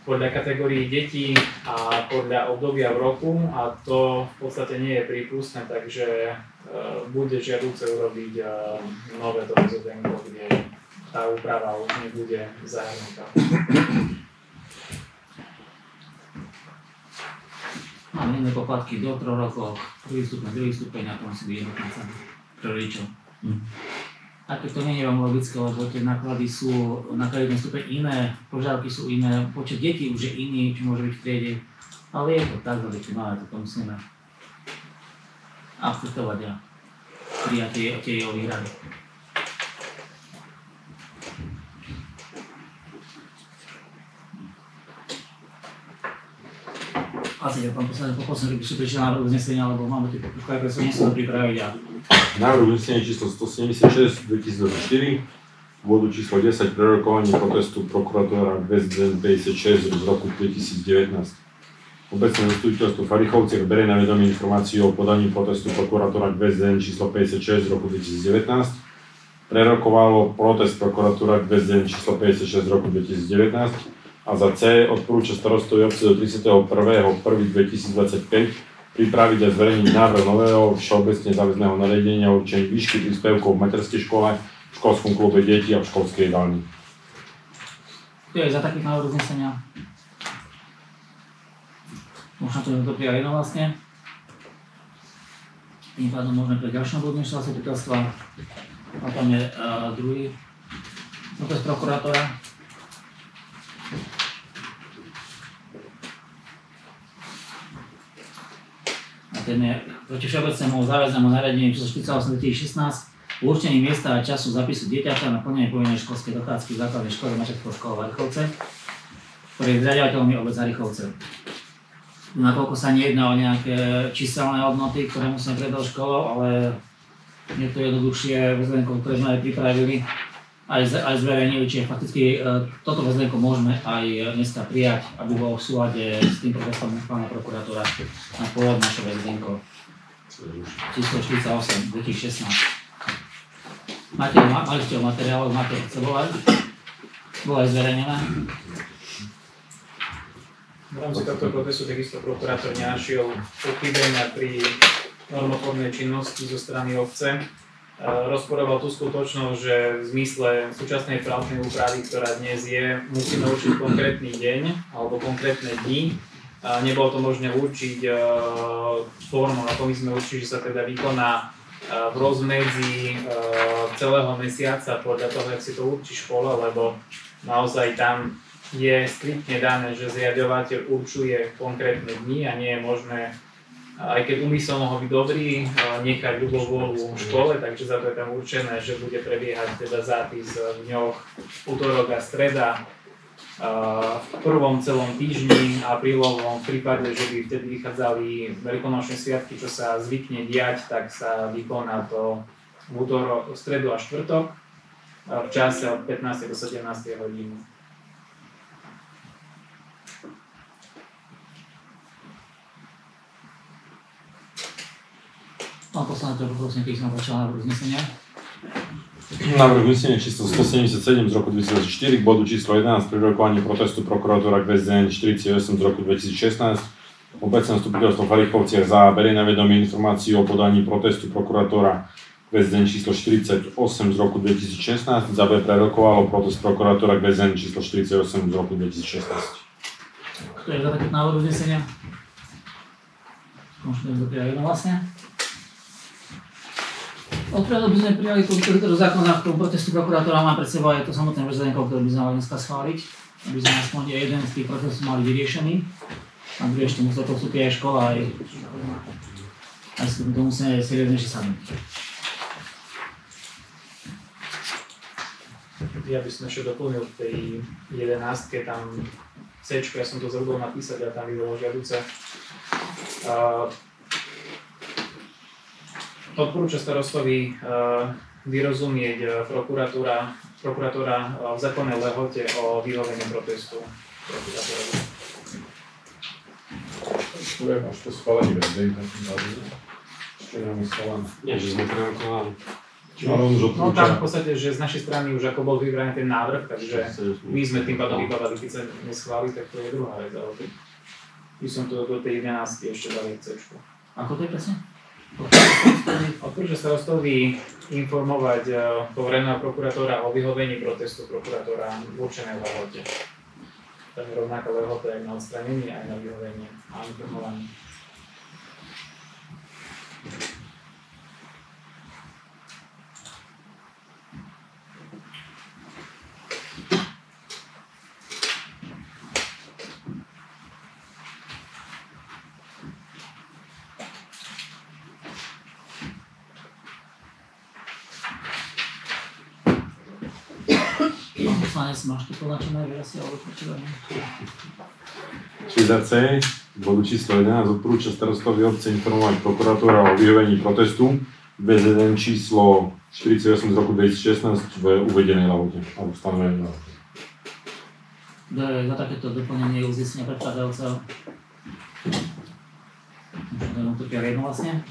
S3: podľa kategórií detí a podľa obdobia v roku a to v podstate nie je prípustné, takže bude žiaduce urobiť nové to VZN, kde tá úprava už nebude zahrnutá.
S1: Máme iné poplatky do 3 rokov, 1. stupeň, 2. stupeň a to musí byť jednotná pre rodičov. A keď to nie je vám logické, lebo tie náklady sú na každý stupeň iné, požiadavky sú iné, počet detí už je iný, čo môže byť v triede. Ale je to tak, že keď máme, to musíme akceptovať a prijať tie jeho výhrady. Asi Ja pán poslanec, poprosím, keby sú prečítali návrh uznesenia, lebo máme tie poprúšky, ktoré som musel pripraviť a...
S4: Návrh uznesenia číslo 176 2024, bodu číslo 10, prerokovanie protestu prokurátora VZN 56 z roku 2019. Obecné zastupiteľstvo v Harichovciach berie na vedomie informáciu o podaní protestu prokurátora VZN číslo 56 z roku 2019. Prerokovalo protest prokuratúra VZN číslo 56 z roku 2019 a za C odporúča starostovi obce do 31.1.2025 pripraviť a zverejniť návrh nového všeobecne záväzného nariadenia o určení výšky príspevkov v materskej škole, v školskom klube detí a v školskej jedálni.
S1: Kto je za taký návrh uznesenia? Možno to prijali jednohlasne. Tým pádom môžeme pre ďalšieho bodu zastupiteľstva. A tam je druhý protest prokurátora. A ten je proti všeobecnému záväznému nariadeniu číslo 48/2016 určení miesta a času zapisu dieťaťa na plnenie povinnej školskej dochádzky v základnej škole Mačerskou školou v Harichovce, ktorý je zriaďovateľom je obec Harichovce. Nakoľko sa nejedná o nejaké číselné hodnoty, ktoré musíme prejsť do školou, ale je to jednoduchšie väzlenko, ktoré sme aj pripravili, aj zverejnili, čiže fakticky toto väzlenko môžeme aj dneska prijať, aby bolo v súlade s tým protestom pána prokurátora na pôvod naše väzlenko číslo 48 2016. Mali ste o materiáloch, máte bolo aj zverejnené?
S3: V rámci tohto protestu takisto prokurátor nenašiel pochybenia pri normotvornej činnosti zo strany obce. Rozporoval tú skutočnosť, že v zmysle súčasnej právnej úpravy, ktorá dnes je, musíme určiť konkrétny deň alebo konkrétne dni. Nebolo to možné určiť formou, ako my sme určili, že sa teda vykoná v rozmedzi celého mesiaca podľa toho, jak si to určí škola, lebo naozaj tam je striktne dané, že zriaďovateľ určuje konkrétne dni a nie je možné, aj keď úmysel mohol byť dobrý, nechať ľubovoľu v škole, takže za to je tam určené, že bude prebiehať teda zápis v dňoch utorok a streda, v prvom celom týždni aprílovom. V prípade, že by vtedy vychádzali veľkonočné sviatky, čo sa zvykne diať, tak sa vykoná to v utorok, stredu a štvrtok v čase od 15. do 17. hodiny.
S1: Pán poslanec, poprosím, keď som počal návrh uznesenia.
S4: Návrh uznesenia číslo 177 z roku 2004 k bodu číslo 11 pri rokovaní protestu prokurátora k VZN 48 z roku 2016. Obecné zastupiteľstvo v Harichovciach za berie na vedomie informáciu o podaní protestu prokurátora VZN číslo 48 z roku 2016. Za B prerokovalo protest prokurátora k VZN číslo 48 z roku 2016.
S1: Kto je za taký návrh uznesenia? Môžeme to prijať jednohlasne. Odpredu by sme prijali do zákona, v ktorom protestu prokurátora mám pred sebou, je to samotné väzlenko, ktoré by sme mali dneska schváliť, aby sme aspoň jeden z tých protestov mali vyriešený. A druhý ešte musel to vstúpiť aj škola, aj si to musíme serióznejšie sadnúť.
S3: Ja by som ešte doplnil v tej 11, tam C, ja som to zabudol napísať, ale tam by bolo žiaduce. Odporúča starostovi vyrozumieť prokurátora v zákonnej lehote o vyhovení protestu.
S2: Máš to schválenie vedej, takým zároveň? Ešte nemyslené.
S5: Nie, že sme prerokovali.
S3: No tam v podstate, že z našej strany už ako bol vybraný ten návrh, takže my sme tým pádom vybavili, keď sa neschváli, tak to je druhá vec, ale by som to do tej 11 ešte dali C-čku.
S1: Ako to je presne?
S3: Odporúča starostovi informovať povereného prokurátora o vyhovení protestu prokurátora v určenej lehote. Tam je rovnaká lehota aj na odstranenie, aj na vyhovenie a informovanie.
S1: Poslanec, máš tu poznačené výrazy alebo počúvanie?
S4: ČZC, bodu číslo 11, odporúča starostovi obce informovať prokurátora o vyhovení protestu BZN číslo 48 z roku 2016 v uvedenej lahote, alebo stanovenej lahote.
S1: Kto je za takéto doplnenie uznesenia predkladajúceho? Môžeme to jednohlasne.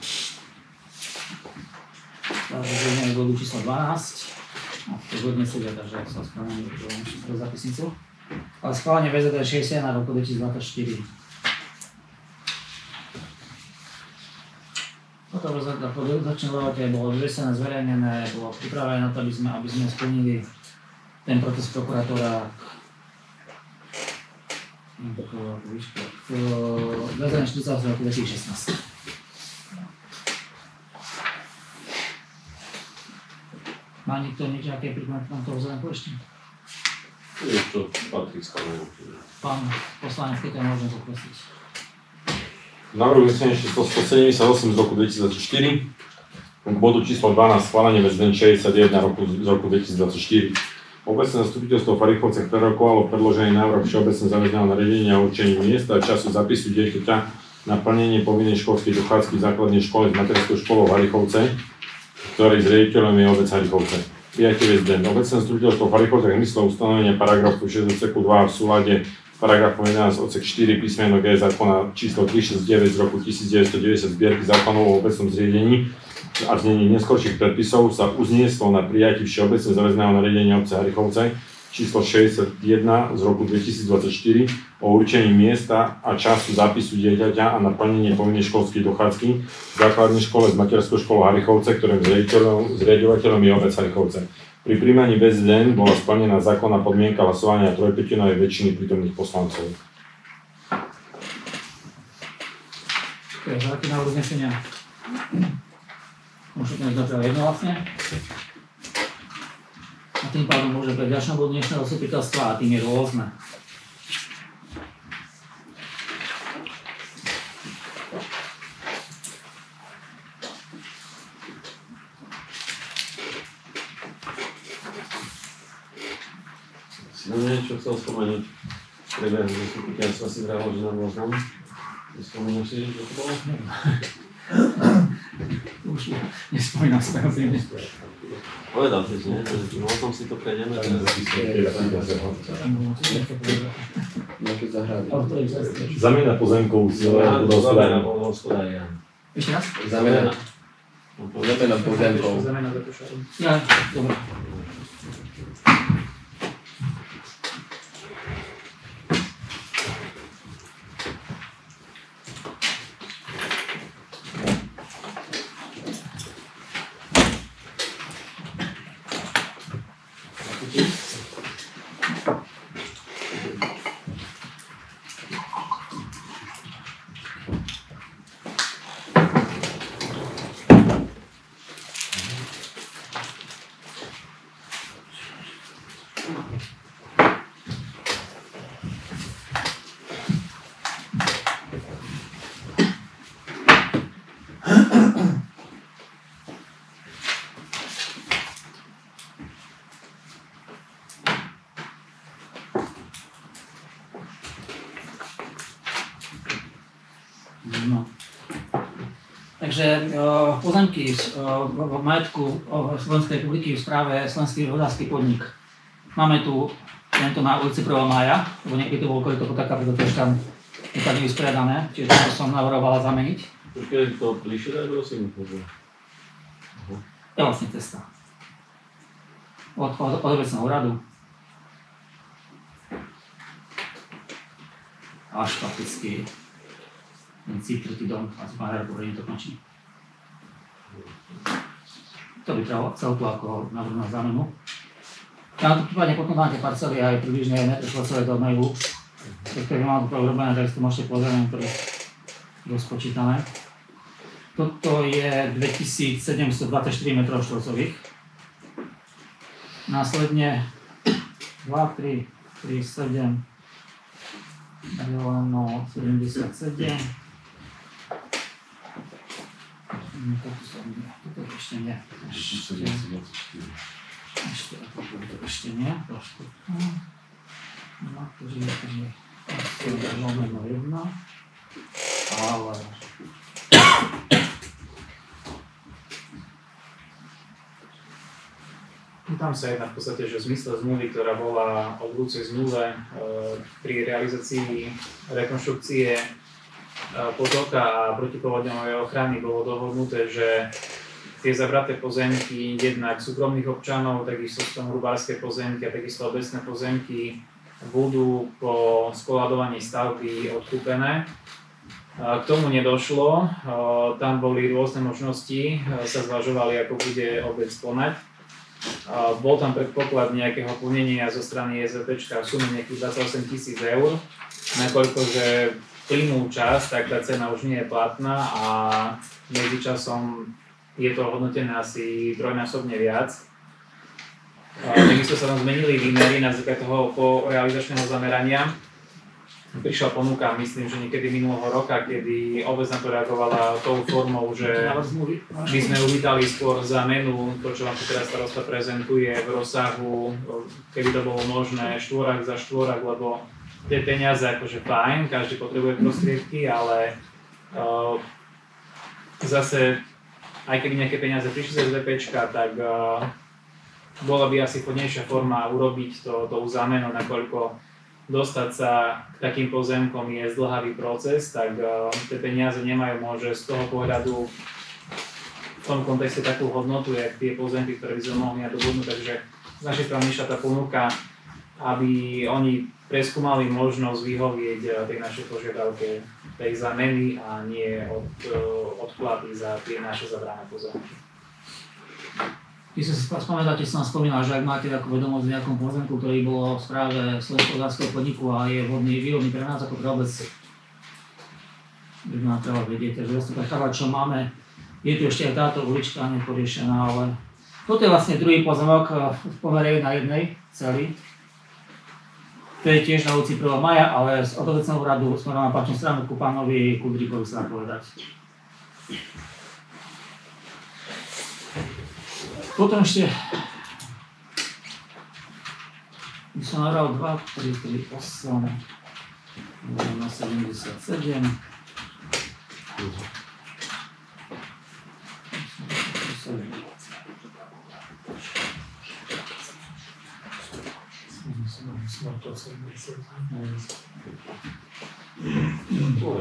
S1: Takže ideme bodu číslo 12. A to zhodne sedia, takže sa skláňame do zapisnicu. Ale schválenie VZD 60 na roku 2024. Toto začne lehote bolo vyvesené, zverejnené, bolo pripravené na to, aby sme splnili ten proces prokurátora VZD 40 z roku 2016. Má niekto nejaké pripomienky na toho vzhľadom ešte?
S5: Je to patrí skladné.
S1: Pán poslanec, keď to môžem poprosiť.
S4: Návrh uznesenia číslo 178 z roku 2024 k bodu číslo 12 schválenie VZN 61 z roku 2024. Obecné zastupiteľstvo v Farichovciach prerokovalo predložený návrh všeobecne záväzného nariadenia o určení miesta a času zapisu dieťaťa na plnenie povinnej školskej dochádzky v základnej škole s materskou školou Farichovce, ktorej riaditeľom je obec Farichovce. Prijatie VZN. Obecné zastupiteľstvo v Farichovciach myslelo ustanovenie paragrafu 6 odseku 2 v súlade s paragrafom 11 odsek 4 písmeno G zákona číslo 369 z roku 1990 zbierky zákonov o obecnom zriadení a znení neskorších predpisov sa uznieslo na prijatí všeobecne záväzného nariadenia obce Harichovce číslo 61 z roku 2024 o určení miesta a času zápisu dieťaťa a naplnenie povinnej školskej dochádzky v základnej škole s materskou školou Harichovce, ktorým zriaďovateľom je obec Harichovce. Pri príjmaní VZN bola splnená zákonná podmienka hlasovania 3/5 väčšiny prítomných poslancov.
S1: To je veľký návrh uznesenia. Môžeme začať jednohlasne. A tým pádom môže byť ďalšie bod dnešného zastupiteľstva a tým je rôzne.
S5: Si niečo chcel spomenúť. Prebehu zastupiteľstva si vravel, že na rôznom. Spomínaš si, že to bolo?
S1: Už nespomínam sa na tým.
S5: Povedal si, nie? No tom si to prejdeme.
S4: Zamena pozemkov z
S5: vodohospodária.
S1: Ešte raz?
S10: Zamena pozemkov.
S1: Ja, dobre. No. Takže pozemky v majetku Slovenskej republiky v správe Slovenský vodársky podnik. Máme tu tento na ulici 1. mája, lebo niekedy to bolo kvôli toho taká, preto už tam je tak nevysporiadané, čiže to som navrhovala zameniť.
S5: Počkej, to bližšie daj, prosím.
S1: Je vlastne cesta. Od obecného úradu. Až fakticky ten C3 dom, asi pán Herko, to končí. To by celku ako navrhnú zámenu. Na to prípadne potom máte parcely aj približne 1 m štvorcové do mailu, ktoré mám to urobené, tak si to môžete pozrieť, ktoré je spočítané. Toto je 2724 m štvorcových. Následne 2, 3, 7, deleno 77. Toto ešte nie. Ešte nie. Trošku. No, to je. Asi meno 1. Ale...
S3: Tam sa jedná v podstate, že v zmysle zmluvy, ktorá bola o budúcej zmluve pri realizácii rekonštrukcie potoka a protipovodňovej ochrany bolo dohodnuté, že tie zabraté pozemky jednak súkromných občanov, takisto rybárske pozemky a takisto obecné pozemky budú po skladovaní stavby odkúpené. K tomu nedošlo, tam boli rôzne možnosti, sa zvažovali, ako bude obec konať. Bol tam predpoklad nejakého plnenia zo strany SVPčka v sume nejakých 28 000 eur, nakoľko že plynul čas, tak tá cena už nie je platná a medzičasom je to hodnotené asi trojnásobne viac. Takisto sa tam zmenili výmery na základe toho realizačného zamerania. Prišla ponuka, myslím, že niekedy minulého roka, kedy obec na to reagovala tou formou, že my sme uvítali skôr zámenu, to čo vám tu teraz starosta prezentuje v rozsahu, keby to bolo možné, štvorak za štvorak, lebo tie peniaze akože fajn, každý potrebuje prostriedky, ale zase aj keby nejaké peniaze prišli z SVPčka, tak bola by asi vhodnejšia forma urobiť to zámenou, nakoľko dostať sa k takým pozemkom je zdĺhavý proces, tak tie peniaze nemajú môže z toho pohľadu v tom kontexte takú hodnotu, jak tie pozemky, ktoré by sme mohli nadobudnúť, takže z našej strany išla tá ponuka, aby oni preskúmali možnosť vyhovieť tej našej požiadavke tej zameny a nie odplaty za tie naše zabrané pozemky.
S1: Vy sa spamätáte, som spomínal, že ak máte takú vedomosť v nejakom pozemku, ktorý bol v správe Slovenského hospodárskeho podniku a je výhodný pre nás ako pre obec, by ma treba vedieť, že vlastne chápať, čo máme. Je tu ešte aj táto ulička neporiešená, ale toto je vlastne druhý pozemok v pomere 1:1 celý. To je tiež na ulici 1. maja, ale od obecného úradu smerom na páčnú stranu ku pánovi Kudríkovi sa dá povedať. Potom ešte by som nabral 2, 3, 8, 77.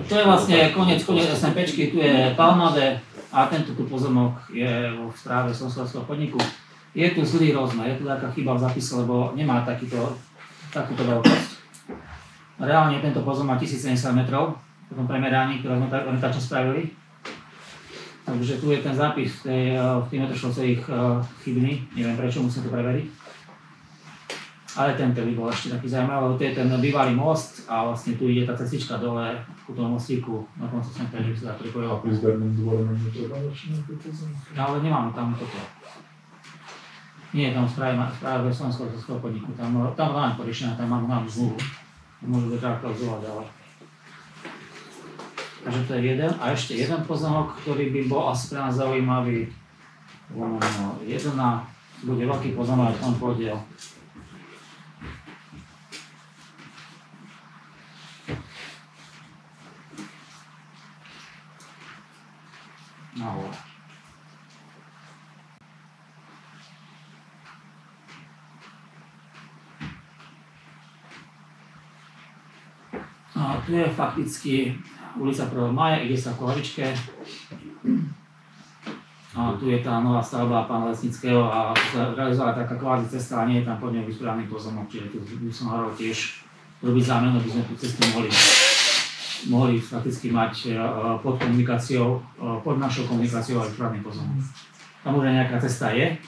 S1: To je vlastne koniec SNPčky, tu je Palmade a tento tu pozemok je vo správe Slovenského podniku. Je tu zlý rozmer, je tu taká chyba v zapise, lebo nemá takúto veľkosť. Reálne tento pozemok má 1070 metrov, po tom premeraní, ktoré sme orientačne spravili. Takže tu je ten zápis v tých metroštvorcových chybný, neviem prečo, musím to preveriť. Ale tento by bol ešte taký zaujímavý, lebo tu je ten bývalý most a vlastne tu ide tá cestička dole ku tomu mostíku, na koncu som že by sa dá pripojil.
S2: A pri zbernom dvore máme to záročné pozemky?
S1: Ale nemáme tam toto. Nie, tam správe Slovenského podniku, tam máme poriešené, tam mám zmluvu. Môžu byť aktualizovať, ale... Takže to je jeden. A ešte jeden pozemok, ktorý by bol asi pre nás zaujímavý. Bude veľký pozemok, tam podiel. Nahore. A tu je fakticky ulica 1. maja, ide sa po hlavičke. A tu je tá nová stavba pána Lesnického a realizovať taká kvázi cesta a nie je tam pod ňou vysporiadaný pozemok, čiže tu by som hovoril tiež robiť zámenu, aby sme tú cestu mohli fakticky mať pod komunikáciou, pod našou komunikáciou aj správny pozemok. Tam už nejaká cesta je,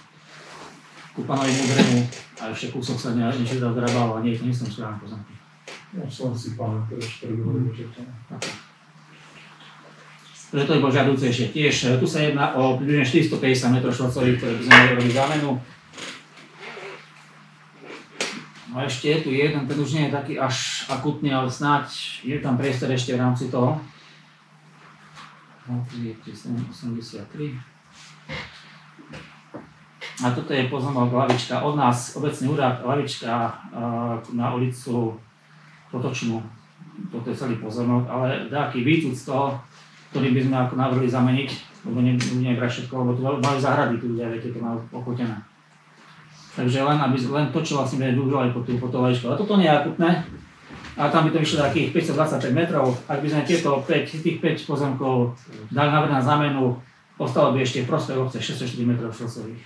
S1: ku pánovi Múdremu a ešte kúsok sa niečo zadrabal, ale nie je to nestom správny pozemok.
S2: No som si pamätal, že to hovorím, že to...
S1: Preto to je bol žiadúcejšie tiež. Tu sa jedná o približne 450 m2, ktoré by sme mali robiť zámenu. A ešte je tu jeden, ten už nie je taký až akutný, ale snáď je tam priestor ešte v rámci toho. 83. A toto je pozemok Hlavička od nás, obecný úrad Hlavička na ulicu Potočnú. toto je celý pozornosť, ale nejaký výcud z toho, ktorý by sme ako navrhli zameniť, lebo nebudeme brať všetko, lebo tu majú záhrady, tu ľudia, viete, to majú ochotené. Takže len to, čo vlastne bude využívali po tú lavičku. Ale toto nie je akutné, ale tam by to vyšlo takých 525 metrov. Ak by sme tých 5 pozemkov dali návrh na zámenu, ostalo by ešte v prospech obce 604 metrov štvorcových.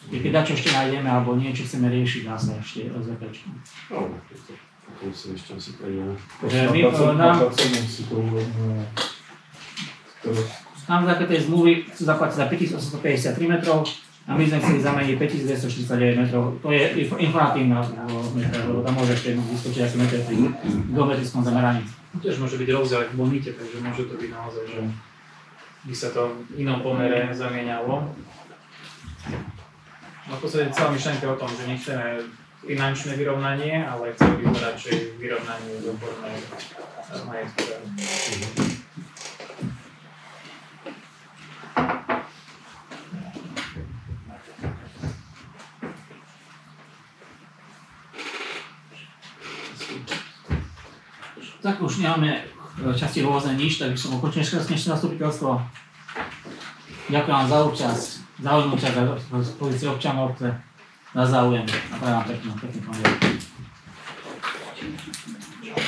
S1: Keď dačo ešte nájdeme, alebo niečo chceme riešiť, dá sa ešte rozvekať.
S5: To si ešte asi prejdeme.
S1: Nám za tej zmluvy chcú zaplatiť za 5853 metrov a my sme chceli zameniť 5249 metrov. To je informatívna metra, lebo tam môže ešte vyskočiť asi metre pri geometrickom zameraní.
S3: Tiež môže byť rozdiel aj v bonite, takže môže to byť naozaj, že by sa to v inom pomere zamieňalo. No v podstate celá myšlienka o tom, že nechceme finančné vyrovnanie, ale chceme by radšej vyrovnanie z odbornej majetkové.
S1: Tak už nemáme časti rôzne nič, tak by som ukončil dnešné zastupiteľstvo. Ďakujem vám za účasť, záujmu účasť z pozície občanov obce, za záujem a prajem vám pekný pondelok.